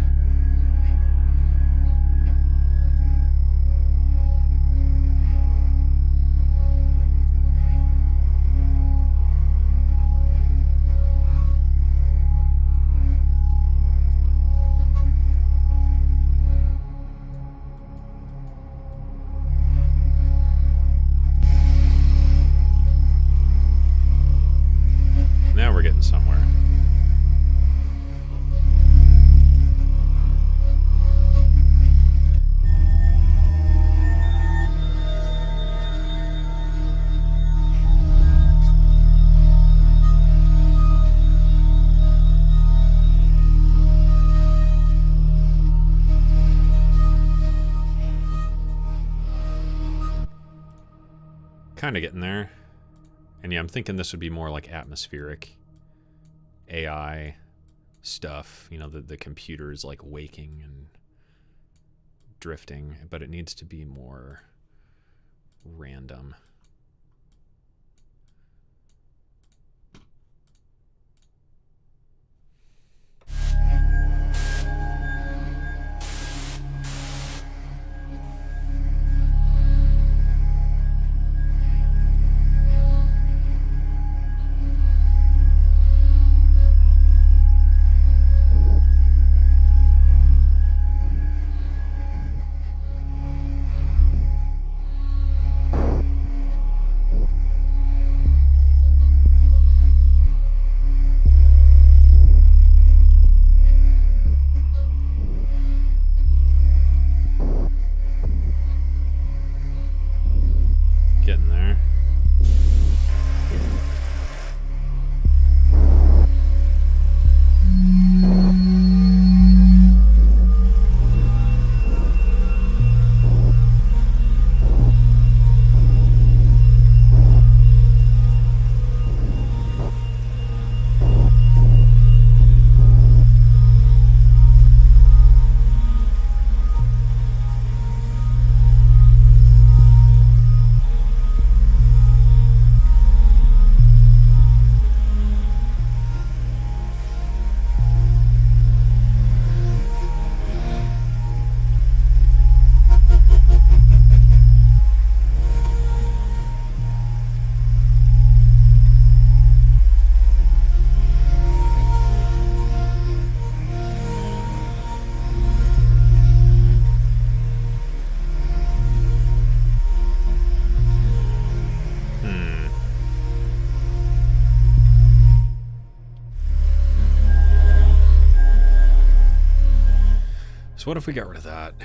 Now we're getting somewhere. Kind of getting there. And yeah, I'm thinking this would be more like atmospheric AI stuff. You know, the computer's like waking and drifting, but it needs to be more random. So what if we got rid of that?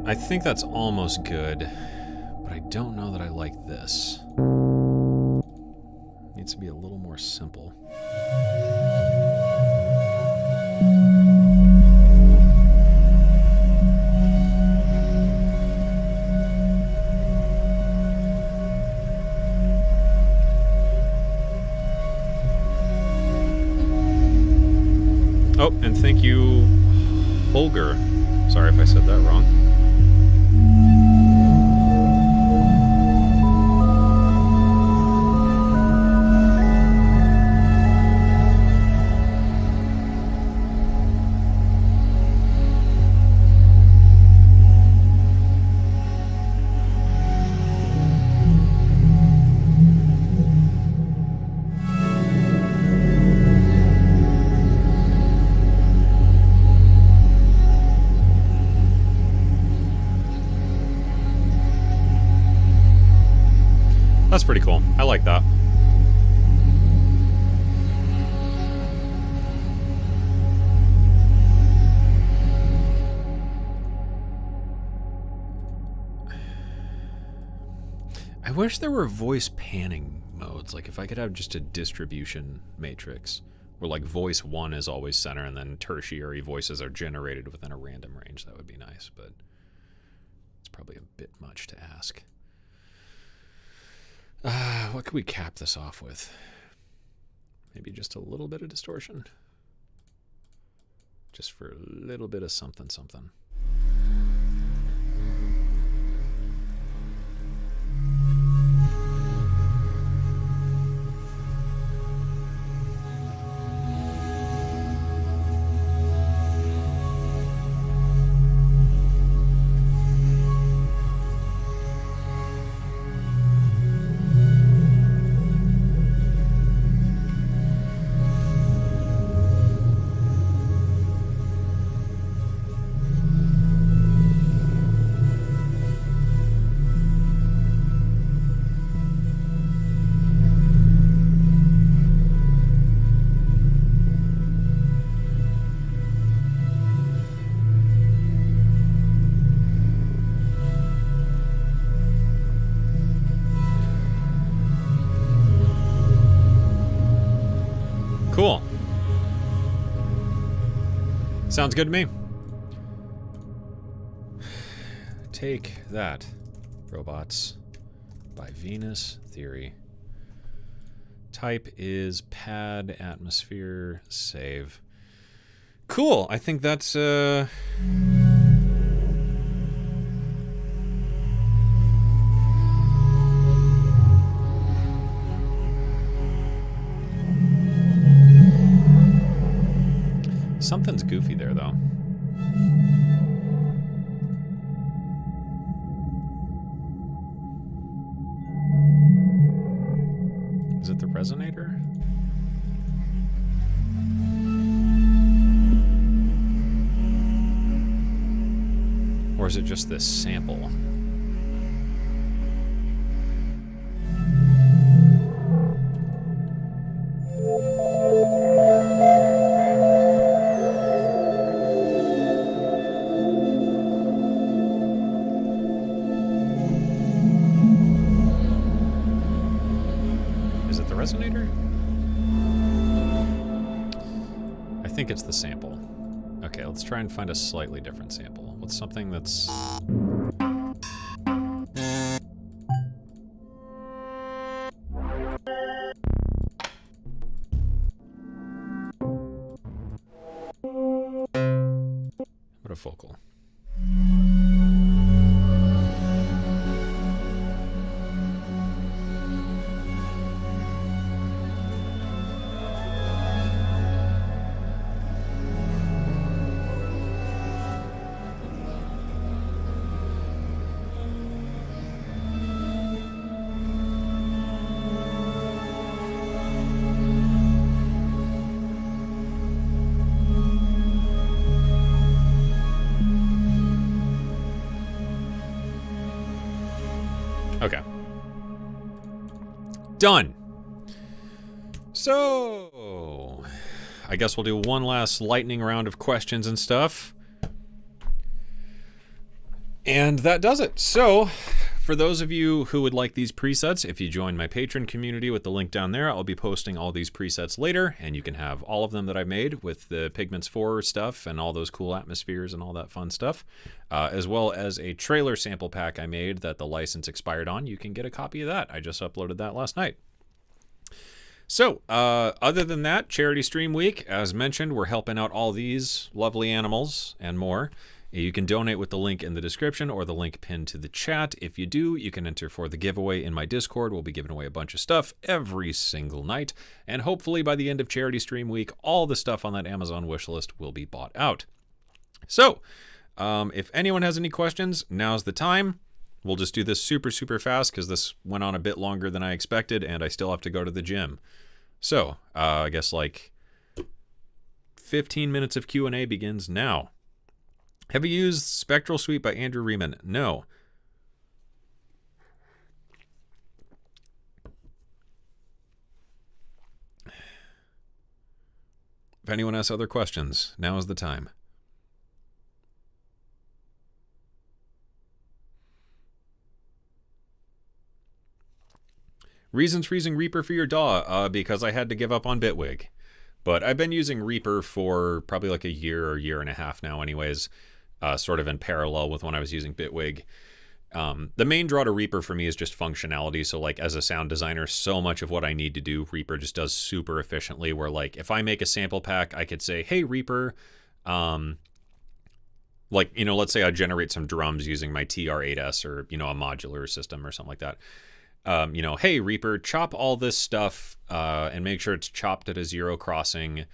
I think that's almost good, but I don't know that I like this. It needs to be a little more simple. Oh, and thank you, Holger. Sorry if I said that wrong. That's pretty cool. I like that. I wish there were voice panning modes. Like if I could have just a distribution matrix where like voice 1 is always center and then tertiary voices are generated within a random range. That would be nice, but it's probably a bit much to ask. What could we cap this off with? Maybe just a little bit of distortion. Just for a little bit of something, something. Cool. Sounds good to me. Take that, robots. By Venus Theory. Type is pad atmosphere save. Cool. I think that's something's goofy there, though. Is it the Resonator? Or is it just this sample? Is it the Resonator? I think it's the sample. Okay, let's try and find a slightly different sample. What's something that's... What a focal. Okay. Done. So, I guess we'll do one last lightning round of questions and stuff. And that does it. So, for those of you who would like these presets, if you join my Patreon community with the link down there, I'll be posting all these presets later, and you can have all of them that I made with the Pigments 4 stuff and all those cool atmospheres and all that fun stuff, as well as a trailer sample pack I made that the license expired on. You can get a copy of that. I just uploaded that last night. So, other than that, Charity Stream Week, as mentioned, we're helping out all these lovely animals and more. You can donate with the link in the description or the link pinned to the chat. If you do, you can enter for the giveaway in my Discord. We'll be giving away a bunch of stuff every single night. And hopefully by the end of Charity Stream Week, all the stuff on that Amazon wish list will be bought out. So, if anyone has any questions, now's the time. We'll just do this super, super fast because this went on a bit longer than I expected and I still have to go to the gym. So, I guess like 15 minutes of Q&A begins now. Have you used Spectral Suite by Andrew Riemann? No. If anyone has other questions, now is the time. Reasons for using Reaper for your DAW? Because I had to give up on Bitwig. But I've been using Reaper for probably like a year or year and a half now anyways. Sort of in parallel with when I was using Bitwig. The main draw to Reaper for me is just functionality. So like as a sound designer, so much of what I need to do, Reaper just does super efficiently, where like if I make a sample pack, I could say, hey, Reaper, like, you know, let's say I generate some drums using my TR-8S or, you know, a modular system or something like that. You know, hey, Reaper, chop all this stuff and make sure it's chopped at a zero crossing.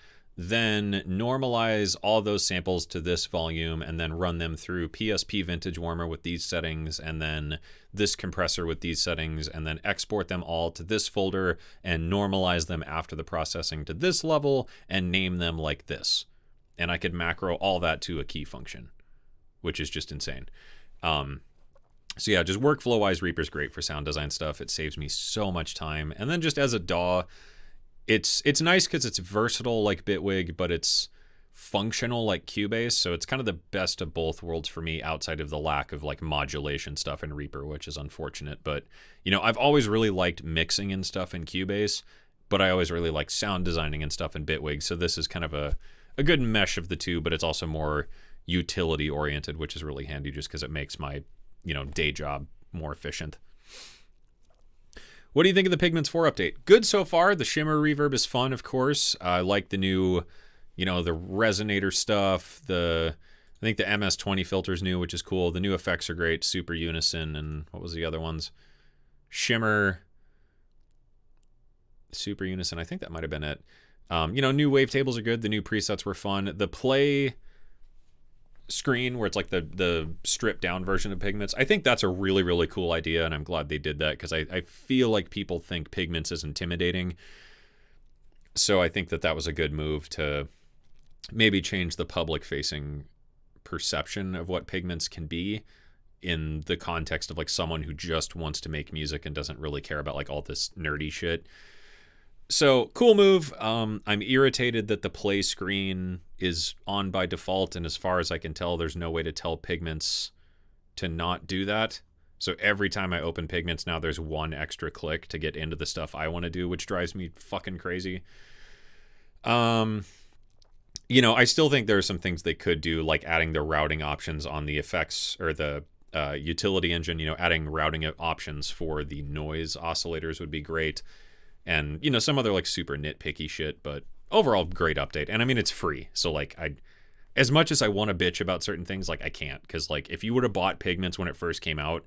Then normalize all those samples to this volume and then run them through PSP Vintage Warmer with these settings and then this compressor with these settings and then export them all to this folder and normalize them after the processing to this level and name them like this. And I could macro all that to a key function, which is just insane. So yeah, just workflow-wise, Reaper's great for sound design stuff. It saves me so much time. And then just as a DAW, it's nice because it's versatile like Bitwig, but it's functional like Cubase. So it's kind of the best of both worlds for me outside of the lack of like modulation stuff in Reaper, which is unfortunate. But, you know, I've always really liked mixing and stuff in Cubase. but I always really like sound designing and stuff in Bitwig. So this is kind of a good mesh of the two, but it's also more utility oriented, which is really handy just because it makes my, day job more efficient. What do you think of the Pigments 4 update? Good so far. The shimmer reverb is fun, of course. I like the new, the Resonator stuff. I think the MS-20 filter's new, which is cool. The new effects are great. Super Unison, and what was the other ones? Shimmer, Super Unison. I think that might have been it. New wavetables are good. The new presets were fun. The play screen where it's like the stripped down version of Pigments, I think that's a really, really cool idea, and I'm glad they did that because I feel like people think Pigments is intimidating. So I think that was a good move to maybe change the public facing perception of what Pigments can be in the context of like someone who just wants to make music and doesn't really care about like all this nerdy shit. So cool move. I'm irritated that the play screen is on by default, and as far as I can tell, there's no way to tell Pigments to not do that. So every time I open Pigments now, there's one extra click to get into the stuff I want to do, which drives me fucking crazy. I still think there are some things they could do, like adding the routing options on the effects or the utility engine. Adding routing options for the noise oscillators would be great. And, some other like super nitpicky shit, but overall great update. And I mean, it's free. So like as much as I want to bitch about certain things, like I can't, because like if you would have bought Pigments when it first came out,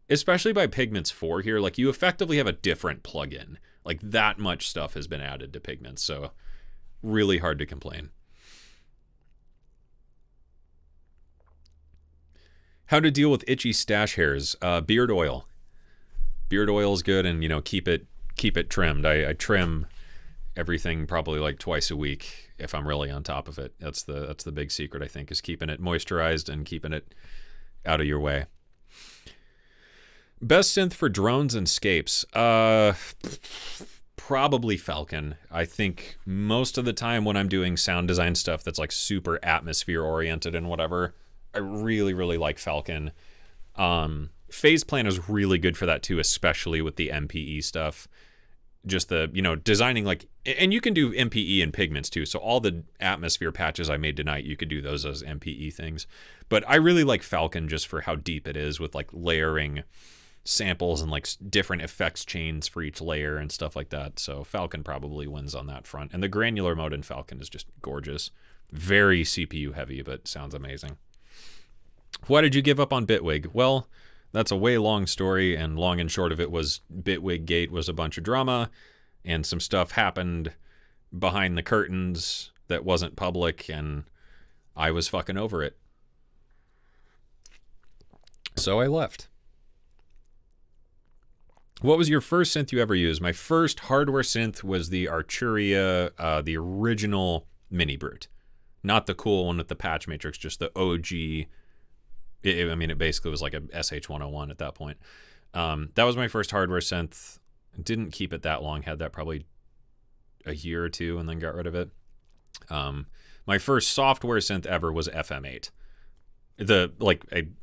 especially by Pigments 4 here, like you effectively have a different plugin. Like that much stuff has been added to Pigments. So really hard to complain. How to deal with itchy stash hairs. Beard oil. Beard oil is good, and keep it trimmed. I trim everything probably like twice a week if I'm really on top of it. That's the big secret, I think, is keeping it moisturized and keeping it out of your way. Best synth for drones and scapes. Probably Falcon. I think most of the time when I'm doing sound design stuff that's like super atmosphere oriented and whatever, I really, really like Falcon. Phase Plan is really good for that too, especially with the MPE stuff. Just the, designing like, and you can do MPE and Pigments too. So all the atmosphere patches I made tonight, you could do those as MPE things. But I really like Falcon just for how deep it is with like layering samples and like different effects chains for each layer and stuff like that. So Falcon probably wins on that front. And the granular mode in Falcon is just gorgeous. Very CPU heavy, but sounds amazing. Why did you give up on Bitwig? Well, that's a way long story, and long and short of it was Bitwig Gate was a bunch of drama, and some stuff happened behind the curtains that wasn't public, and I was fucking over it. So I left. What was your first synth you ever used? My first hardware synth was the Arturia, the original Mini Brute. Not the cool one with the patch matrix, just the OG. It basically was like a SH-101 at that point. That was my first hardware synth. Didn't keep it that long. Had that probably a year or two and then got rid of it. My first software synth ever was FM8.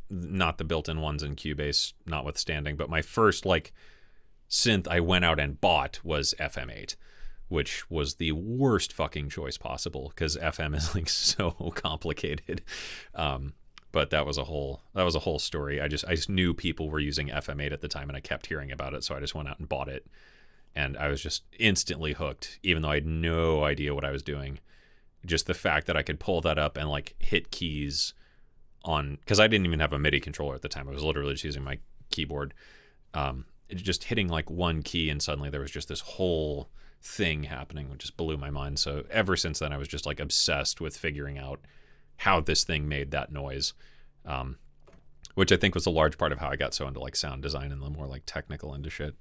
Not the built-in ones in Cubase, notwithstanding, but my first synth I went out and bought was FM8, which was the worst fucking choice possible because FM is so complicated. But that was a whole story. I just knew people were using FM8 at the time, and I kept hearing about it, so I just went out and bought it, and I was just instantly hooked, even though I had no idea what I was doing. Just the fact that I could pull that up and hit keys on, because I didn't even have a MIDI controller at the time. I was literally just using my keyboard. Just hitting one key, and suddenly there was just this whole thing happening, which just blew my mind. So ever since then, I was just obsessed with figuring out how this thing made that noise, which I think was a large part of how I got so into sound design and the more technical into shit.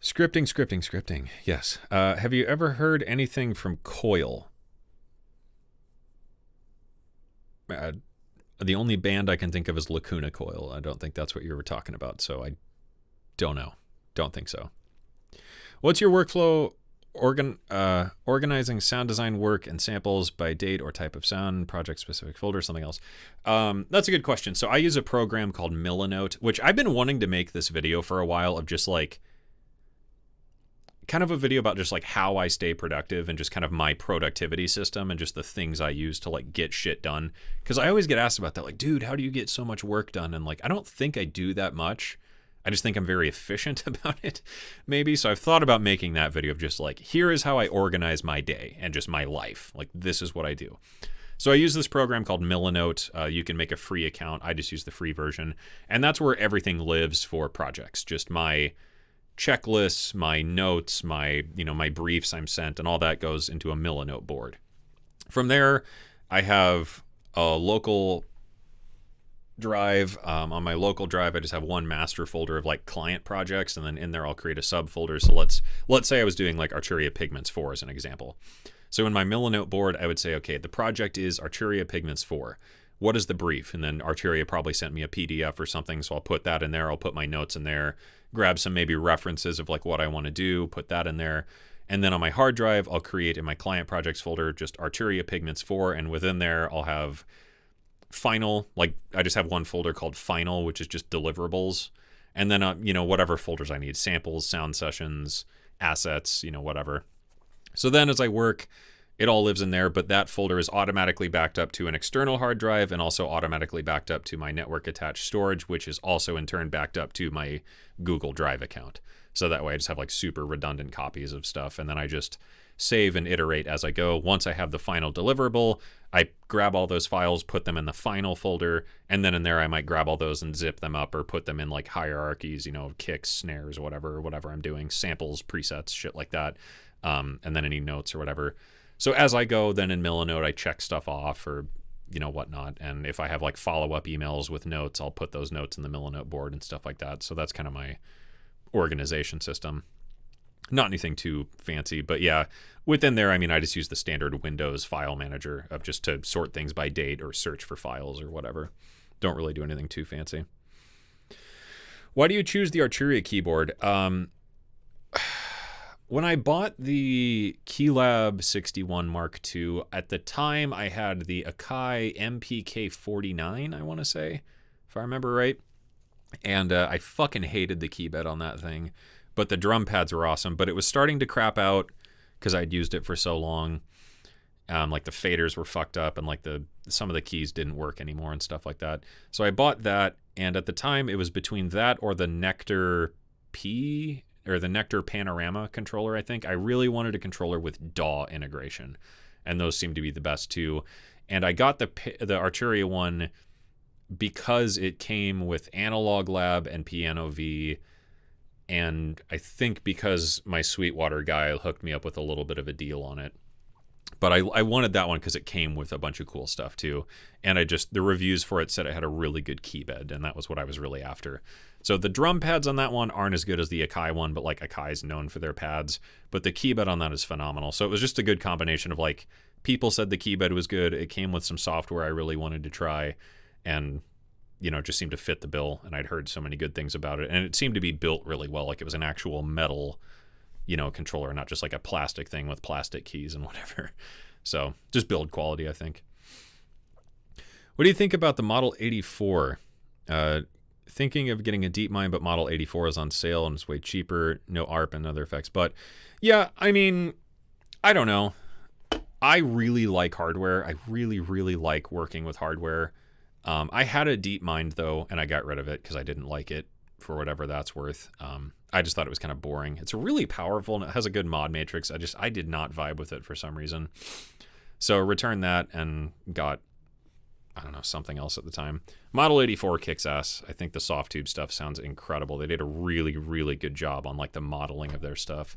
Scripting. Yes. Have you ever heard anything from Coil? The only band I can think of is Lacuna Coil. I don't think that's what you were talking about, so I don't know. Don't think so. What's your workflow organizing sound design work and samples by date or type of sound, project specific folder, something else. That's a good question. So I use a program called Milanote, which I've been wanting to make this video for a while, of just like kind of a video about just like how I stay productive and just kind of my productivity system and just the things I use to like get shit done. Because I always get asked about that, like, dude, how do you get so much work done? And like, I don't think I do that much. I just think I'm very efficient about it, maybe. So I've thought about making that video of just like, here is how I organize my day and just my life. Like, this is what I do. So I use this program called Milanote. You can make a free account. I just use the free version. And that's where everything lives for projects. Just my checklists, my notes, my briefs I'm sent, and all that goes into a Milanote board. From there, I have a local drive. On my local drive, I just have one master folder of like client projects, and then in there I'll create a subfolder. So let's say I was doing like Arturia Pigments 4 as an example. So in my Milanote board, I would say, okay, the project is Arturia Pigments 4. What is the brief? And then Arturia probably sent me a PDF or something, so I'll put that in there. I'll put my notes in there, grab some maybe references of like what I want to do, put that in there. And then on my hard drive, I'll create in my client projects folder just Arturia Pigments 4, and within there I'll have final, like I just have one folder called final, which is just deliverables. And then, whatever folders I need, samples, sound sessions, assets, whatever. So then as I work, it all lives in there, but that folder is automatically backed up to an external hard drive and also automatically backed up to my network attached storage, which is also in turn backed up to my Google Drive account. So that way I just have like super redundant copies of stuff, and then I just save and iterate as I go. Once I have the final deliverable, I grab all those files, put them in the final folder, and then in there I might grab all those and zip them up or put them in like hierarchies, kicks, snares, whatever I'm doing, samples, presets, shit like that, and then any notes or whatever. So as I go, then in Milanote, I check stuff off or, whatnot. And if I have like follow-up emails with notes, I'll put those notes in the Milanote board and stuff like that. So that's kind of my organization system. Not anything too fancy, but yeah, within there, I just use the standard Windows file manager of just to sort things by date or search for files or whatever. Don't really do anything too fancy. Why do you choose the Arturia keyboard? When I bought the Keylab 61 Mark II, at the time I had the Akai MPK49, I want to say, if I remember right. And I fucking hated the keybed on that thing. But the drum pads were awesome. But it was starting to crap out because I'd used it for so long. Like the faders were fucked up and like some of the keys didn't work anymore and stuff like that. So I bought that, and at the time it was between that or the Nectar P... or the Nectar Panorama controller, I think. I really wanted a controller with DAW integration, and those seem to be the best too. And I got the Arturia one because it came with Analog Lab and Piano V, and I think because my Sweetwater guy hooked me up with a little bit of a deal on it. But I wanted that one because it came with a bunch of cool stuff too. And the reviews for it said it had a really good keybed, and that was what I was really after. So the drum pads on that one aren't as good as the Akai one, but like Akai is known for their pads. But the keybed on that is phenomenal. So it was just a good combination of like, people said the keybed was good. It came with some software I really wanted to try, and it just seemed to fit the bill. And I'd heard so many good things about it, and it seemed to be built really well. Like it was an actual metal controller, not just like a plastic thing with plastic keys and whatever. So just build quality, I think. What do you think about the Model 84? Thinking of getting a DeepMind, but Model 84 is on sale and it's way cheaper, no ARP and other effects. But yeah, I don't know. I really like hardware. I really, really like working with hardware. I had a DeepMind though, and I got rid of it because I didn't like it for whatever that's worth. I just thought it was kind of boring. It's really powerful and it has a good mod matrix. I did not vibe with it for some reason. So returned that and got, I don't know, something else at the time. Model 84 kicks ass. I think the soft tube stuff sounds incredible. They did a really, really good job on like the modeling of their stuff.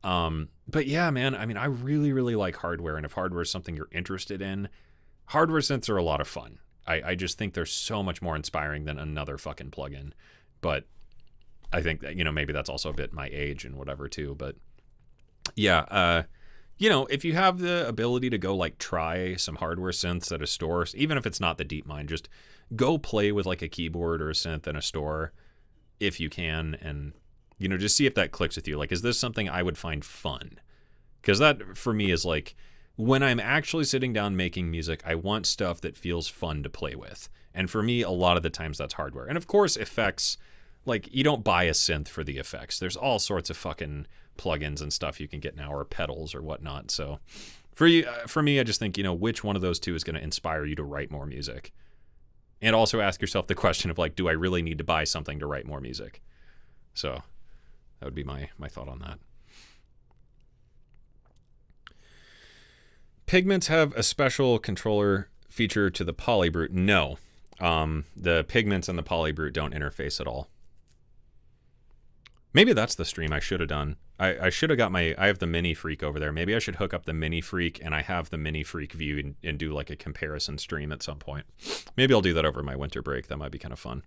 But yeah, man, I really, really like hardware. And if hardware is something you're interested in, hardware synths are a lot of fun. I just think they're so much more inspiring than another fucking plugin. But I think that, maybe that's also a bit my age and whatever too. But yeah, if you have the ability to go like try some hardware synths at a store, even if it's not the DeepMind, just go play with like a keyboard or a synth in a store if you can, and just see if that clicks with you. Like, is this something I would find fun? Because that, for me, is like, when I'm actually sitting down making music, I want stuff that feels fun to play with. And for me, a lot of the times that's hardware. And of course, effects, like, you don't buy a synth for the effects. There's all sorts of fucking plugins and stuff you can get now, or pedals or whatnot. So for me, I just think, which one of those two is going to inspire you to write more music? And also ask yourself the question of, like, do I really need to buy something to write more music? So that would be my thought on that. Pigments have a special controller feature to the Polybrute. No. The Pigments and the Polybrute don't interface at all. Maybe that's the stream I should have done. I should have got I have the Mini Freak over there. Maybe I should hook up the Mini Freak and I have the Mini Freak view and do like a comparison stream at some point. Maybe I'll do that over my winter break. That might be kind of fun.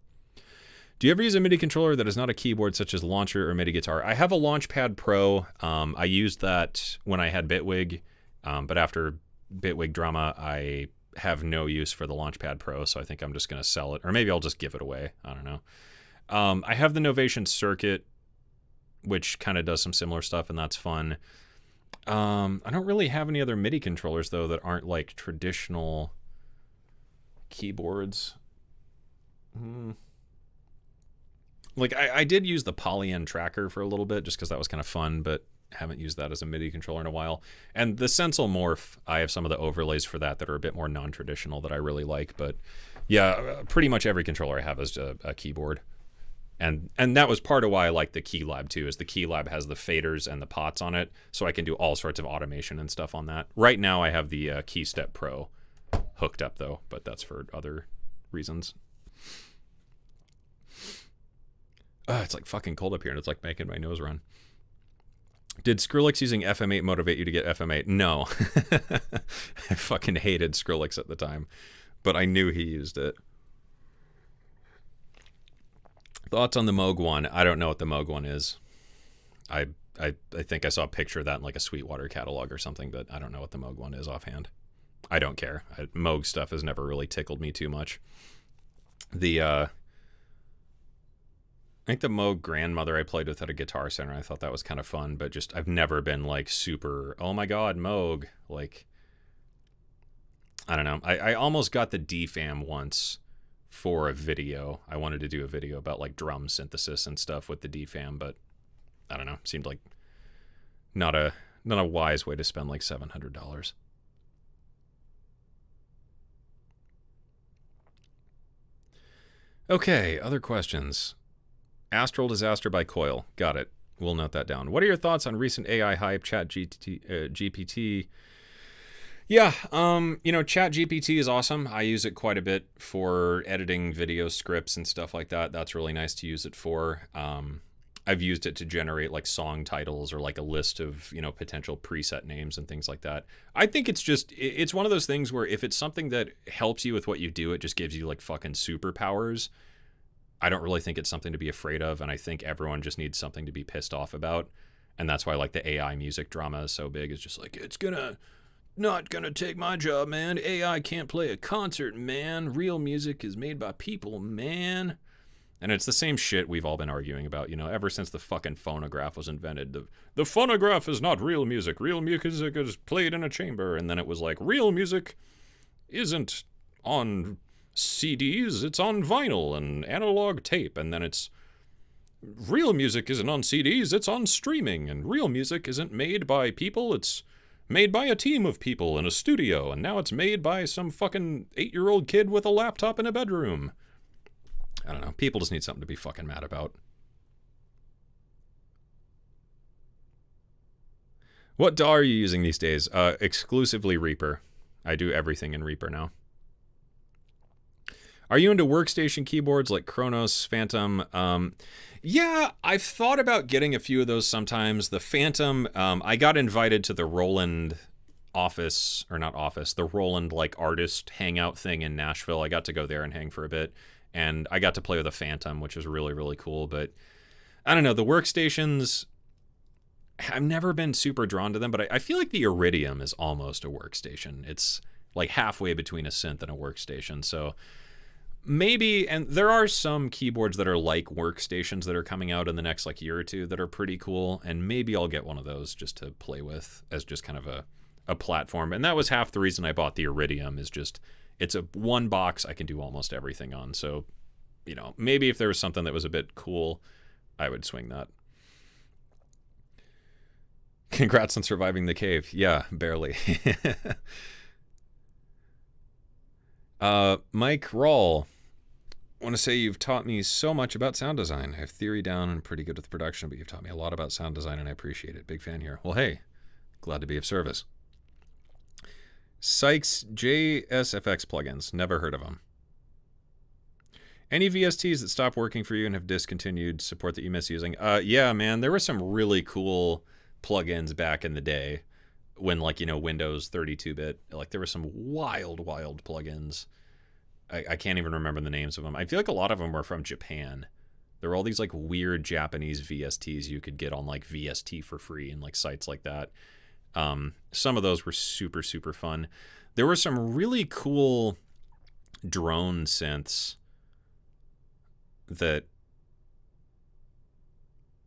Do you ever use a MIDI controller that is not a keyboard, such as Launcher or MIDI Guitar? I have a Launchpad Pro. I used that when I had Bitwig, but after Bitwig drama, I have no use for the Launchpad Pro, so I think I'm just going to sell it. Or maybe I'll just give it away. I don't know. I have the Novation Circuit, which kind of does some similar stuff, and that's fun. I don't really have any other MIDI controllers, though, that aren't like traditional keyboards. Like, I did use the Polyend Tracker for a little bit, just because that was kind of fun, but haven't used that as a MIDI controller in a while. And the Sensel Morph, I have some of the overlays for that are a bit more non-traditional that I really like. But yeah, pretty much every controller I have is a keyboard. And that was part of why I like the Keylab too, is the Keylab has the faders and the pots on it, so I can do all sorts of automation and stuff on that. Right now I have the KeyStep Pro hooked up though, but that's for other reasons. It's like fucking cold up here, and it's like making my nose run. Did Skrillex using FM8 motivate you to get FM8? No. I fucking hated Skrillex at the time, but I knew he used it. Thoughts on the Moog one? I don't know what the Moog one is. I think I saw a picture of that in like a Sweetwater catalog or something, but I don't know what the Moog one is offhand. I don't care. Moog stuff has never really tickled me too much. I think the Moog Grandmother I played with at a Guitar Center, I thought that was kind of fun, but just I've never been like super, oh my god, Moog. Like, I don't know. I almost got the DFAM once for a video. I wanted to do a video about like drum synthesis and stuff with the DFAM, but I don't know. Seemed like not a wise way to spend like $700. Okay, other questions. Astral Disaster by Coil. Got it. We'll note that down. What are your thoughts on recent AI hype, GPT? Yeah, Chat GPT is awesome. I use it quite a bit for editing video scripts and stuff like that. That's really nice to use it for. I've used it to generate like song titles or like a list of, potential preset names and things like that. I think it's one of those things where if it's something that helps you with what you do, it just gives you like fucking superpowers. I don't really think it's something to be afraid of, and I think everyone just needs something to be pissed off about. And that's why like the AI music drama is so big. It's just like, it's not gonna take my job, man. AI can't play a concert, man. Real music is made by people, man. And it's the same shit we've all been arguing about, ever since the fucking phonograph was invented. The phonograph is not real music. Real music is played in a chamber. And then it was like, real music isn't on CDs, it's on vinyl and analog tape. And then it's, real music isn't on CDs, it's on streaming. And real music isn't made by people, it's made by a team of people in a studio. And now it's made by some fucking 8-year-old kid with a laptop in a bedroom. I don't know. People just need something to be fucking mad about. What DAW are you using these days? Exclusively Reaper. I do everything in Reaper now. Are you into workstation keyboards like Kronos, Phantom? Yeah, I've thought about getting a few of those sometimes. The Phantom, I got invited to the Roland the Roland like artist hangout thing in Nashville. I got to go there and hang for a bit. And I got to play with a Phantom, which was really, really cool. But I don't know, the workstations, I've never been super drawn to them, but I feel like the Iridium is almost a workstation. It's like halfway between a synth and a workstation. So Maybe, and there are some keyboards that are like workstations that are coming out in the next like year or two that are pretty cool, and maybe I'll get one of those just to play with as just kind of a platform. And that was half the reason I bought the Iridium, is just it's a one box I can do almost everything on. So, you know, maybe if there was something that was a bit cool, I would swing that. Congrats on surviving the cave. Yeah, barely. Mike Rawl, I want to say you've taught me so much about sound design. I have theory down and pretty good with production, but you've taught me a lot about sound design, and I appreciate it. Big fan here. Well, hey, glad to be of service. Sykes JSFX plugins. Never heard of them. Any VSTs that stop working for you and have discontinued support that you miss using? Yeah, man, there were some really cool plugins back in the day when, like, you know, Windows 32-bit, like there were some wild plugins. I can't even remember the names of them. I feel like a lot of them were from Japan. There were all these like weird Japanese VSTs you could get on like VST for free and like sites like that. Some of those were super fun. There were some really cool drone synths that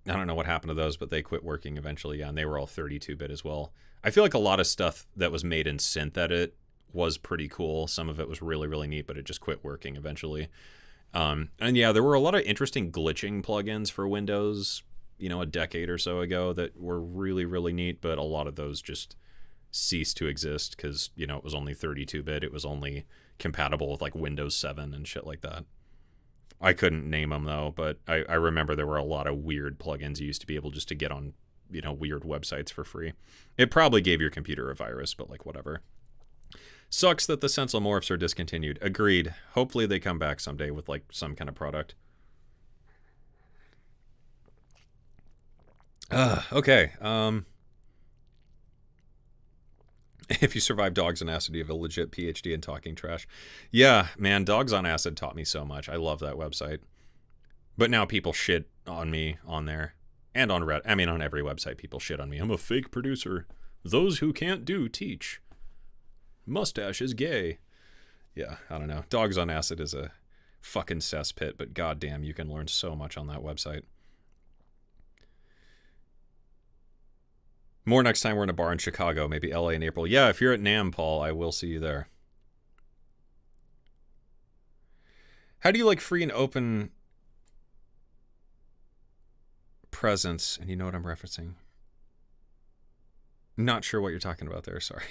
I don't know what happened to those, but they quit working eventually. Yeah, and they were all 32-bit as well. I feel like a lot of stuff that was made in SynthEdit was pretty cool. Some of it was really neat, but it just quit working eventually. And yeah, there were a lot of interesting glitching plugins for Windows, you know, a decade or so ago that were really neat, but a lot of those just ceased to exist because, you know, it was only 32-bit. It was only compatible with like Windows 7 and shit like that. I couldn't name them though, but I remember there were a lot of weird plugins you used to be able just to get on, you know, weird websites for free. It probably gave your computer a virus, but like whatever. Sucks that the Sensilmorphs are discontinued. Agreed. Hopefully they come back someday with like some kind of product. Okay. If you survive Dogs on Acid, you have a legit PhD in talking trash. Yeah, man, Dogs on Acid taught me so much. I love that website. But now people shit on me on there. And on Reddit. I mean, on every website, people shit on me. I'm a fake producer. Those who can't do, teach. Mustache is gay. Yeah, I don't know. Dogs on Acid is a fucking cesspit, but goddamn, you can learn so much on that website. More next time we're in a bar in Chicago, maybe LA in April. Yeah, if you're at NAMM, Paul, I will see you there. How do you like free and open presence? And you know what I'm referencing. Not sure what you're talking about there, sorry.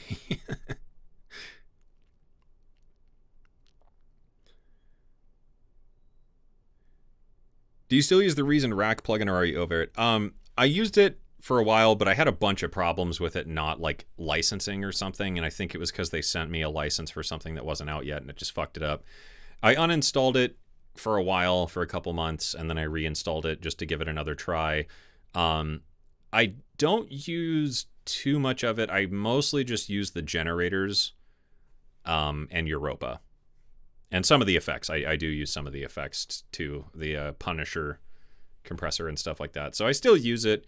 Do you still use the Reason Rack plugin, or are you over it? I used it for a while, but I had a bunch of problems with it not like licensing or something, and I think it was because they sent me a license for something that wasn't out yet, and it just fucked it up. I uninstalled it for a while, for a couple months, and then I reinstalled it just to give it another try. I don't use too much of it. I mostly just use the generators and Europa. And some of the effects. I do use some of the effects too. The Punisher compressor and stuff like that. So I still use it,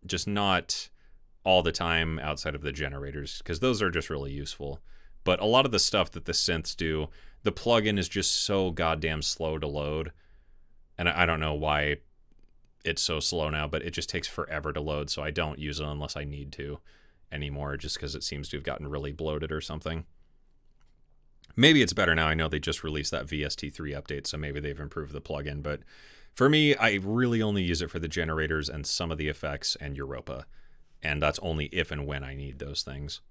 just not all the time outside of the generators, because those are just really useful. But a lot of the stuff that the synths do, the plugin is just so goddamn slow to load. And I don't know why it's so slow now, but it just takes forever to load. So I don't use it unless I need to anymore, just because it seems to have gotten really bloated or something. Maybe it's better now. I know they just released that VST3 update, so maybe they've improved the plugin. But for me, I really only use it for the generators and some of the effects and Europa. And that's only if and when I need those things.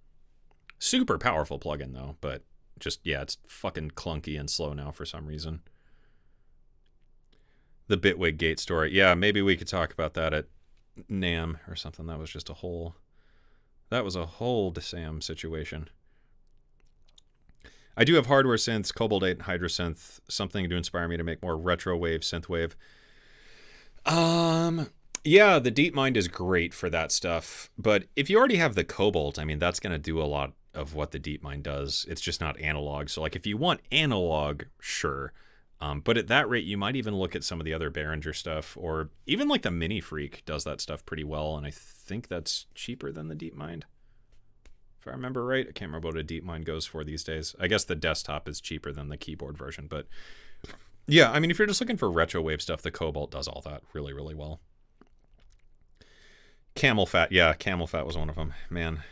Super powerful plugin, though. But just, yeah, it's fucking clunky and slow now for some reason. The Bitwig Gate story. Yeah, maybe we could talk about that at NAMM or something. That was just a whole... That was a whole DeSam situation. I do have hardware synths, Cobalt 8 and Hydrasynth, something to inspire me to make more retro wave, synthwave. Yeah, the DeepMind is great for that stuff. But if you already have the Cobalt, I mean, that's going to do a lot of what the DeepMind does. It's just not analog. So, like, if you want analog, sure. But at that rate, you might even look at some of the other Behringer stuff, or even like the Mini Freak does that stuff pretty well. And I think that's cheaper than the DeepMind, if I remember right. I can't remember what a DeepMind goes for these days. I guess the desktop is cheaper than the keyboard version, but yeah, I mean, if you're just looking for retro wave stuff, the Cobalt does all that really, really well. Camel Fat, yeah, Camel Fat was one of them, man.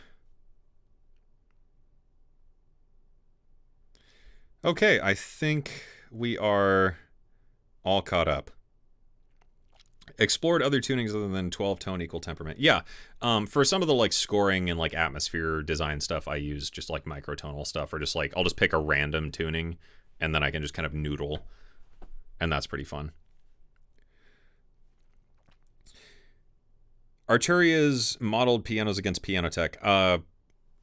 Okay, I think we are all caught up. Explored other tunings other than 12-tone equal temperament. Yeah, for some of the like scoring and like atmosphere design stuff, I use just like microtonal stuff, or just like I'll just pick a random tuning and then I can just kind of noodle, and that's pretty fun. Arturia's modeled pianos against Pianotech.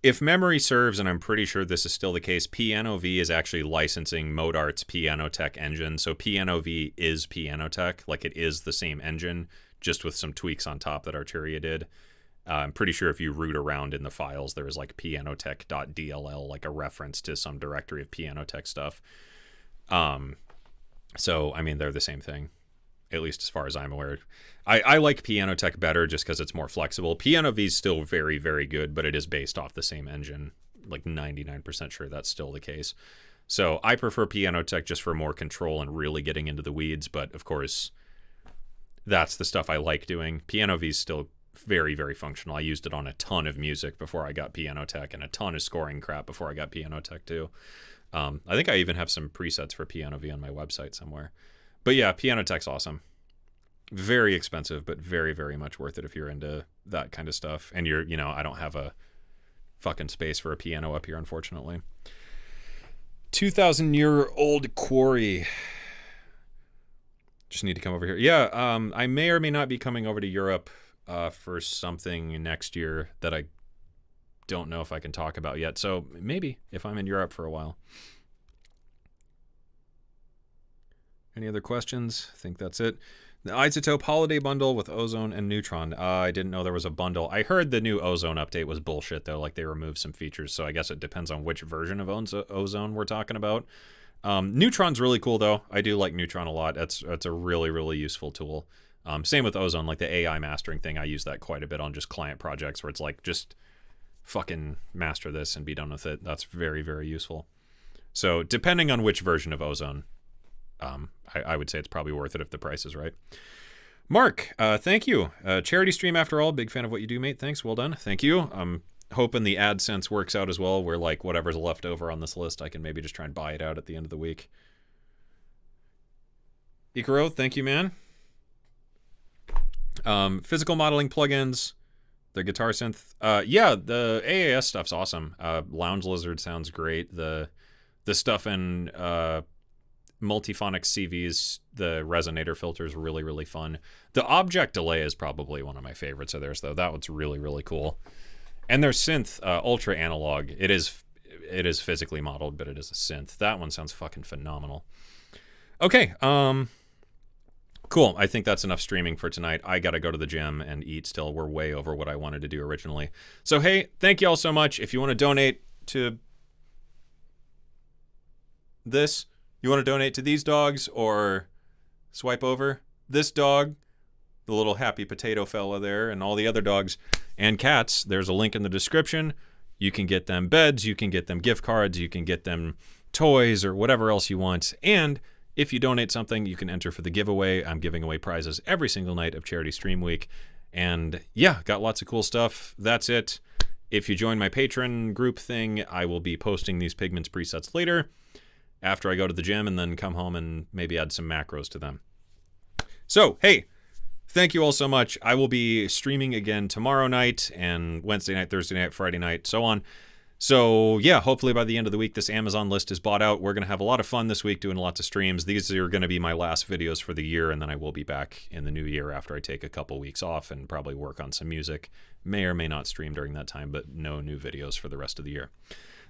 If memory serves, and I'm pretty sure this is still the case, Piano V is actually licensing Modart's Pianotech engine. So Piano V is Pianotech, like it is the same engine, just with some tweaks on top that Arturia did. I'm pretty sure if you root around in the files, there is like pianotech.dll, like a reference to some directory of Pianotech stuff. So, I mean, they're the same thing, at least as far as I'm aware. I like Pianotech better just because it's more flexible. Piano V is still very, very good, but it is based off the same engine. Like 99% sure that's still the case. So I prefer Pianotech just for more control and really getting into the weeds. But of course, that's the stuff I like doing. Piano V is still very, very functional. I used it on a ton of music before I got Pianotech, and a ton of scoring crap before I got Pianotech too. I think I even have some presets for Piano V on my website somewhere. But yeah, Pianotech's awesome. Very expensive, but very, very much worth it if you're into that kind of stuff. And you're, you know, I don't have a fucking space for a piano up here, unfortunately. 2,000-year-old quarry. Just need to come over here. Yeah, I may or may not be coming over to Europe for something next year that I don't know if I can talk about yet. So maybe if I'm in Europe for a while. Any other questions? I think that's it. The Isotope Holiday Bundle with Ozone and Neutron. I didn't know there was a bundle. I heard the new Ozone update was bullshit, though. Like, they removed some features, so I guess it depends on which version of Ozone we're talking about. Neutron's really cool, though. I do like Neutron a lot. That's a really, really useful tool. Same with Ozone. Like, the AI mastering thing, I use that quite a bit on just client projects where it's like, just fucking master this and be done with it. That's very, very useful. So, depending on which version of Ozone, I would say it's probably worth it if the price is right. Mark, thank you. Charity stream after all. Big fan of what you do, mate. Thanks. Well done. Thank you. I'm hoping the AdSense works out as well, where like whatever's left over on this list, I can maybe just try and buy it out at the end of the week. Ikaro, thank you, man. Physical modeling plugins. The guitar synth. Yeah, the AAS stuff's awesome. Lounge Lizard sounds great. The stuff in multiphonic CVs, the Resonator filter is really, really fun. The object delay is probably one of my favorites of theirs, though. That one's really, really cool. And their synth, ultra analog. It is physically modeled, but it is a synth. That one sounds fucking phenomenal. Okay, cool. I think that's enough streaming for tonight. I gotta go to the gym and eat still. We're way over what I wanted to do originally. So hey, thank you all so much. If you want to donate to this, you want to donate to these dogs, or swipe over this dog, the little happy potato fella there, and all the other dogs and cats, there's a link in the description. You can get them beds, you can get them gift cards, you can get them toys, or whatever else you want. And if you donate something, you can enter for the giveaway. I'm giving away prizes every single night of Charity Stream Week. And yeah, got lots of cool stuff. That's it. If you join my Patreon group thing, I will be posting these Pigments presets later, after I go to the gym, and then come home and maybe add some macros to them. So, hey, thank you all so much. I will be streaming again tomorrow night, and Wednesday night, Thursday night, Friday night, so on. So, yeah, hopefully by the end of the week, this Amazon list is bought out. We're going to have a lot of fun this week doing lots of streams. These are going to be my last videos for the year, and then I will be back in the new year after I take a couple weeks off and probably work on some music. May or may not stream during that time, but no new videos for the rest of the year.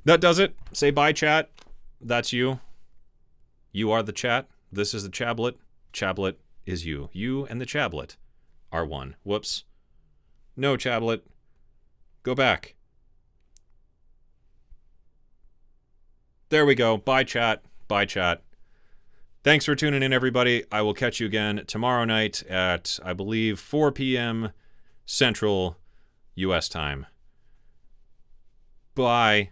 That does it. Say bye, chat. That's you. You are the chat. This is the Chablet. Chablet is you. You and the Chablet are one. Whoops. No, Chablet. Go back. There we go. Bye, chat. Bye, chat. Thanks for tuning in, everybody. I will catch you again tomorrow night at, I believe, 4 p.m. Central U.S. time. Bye.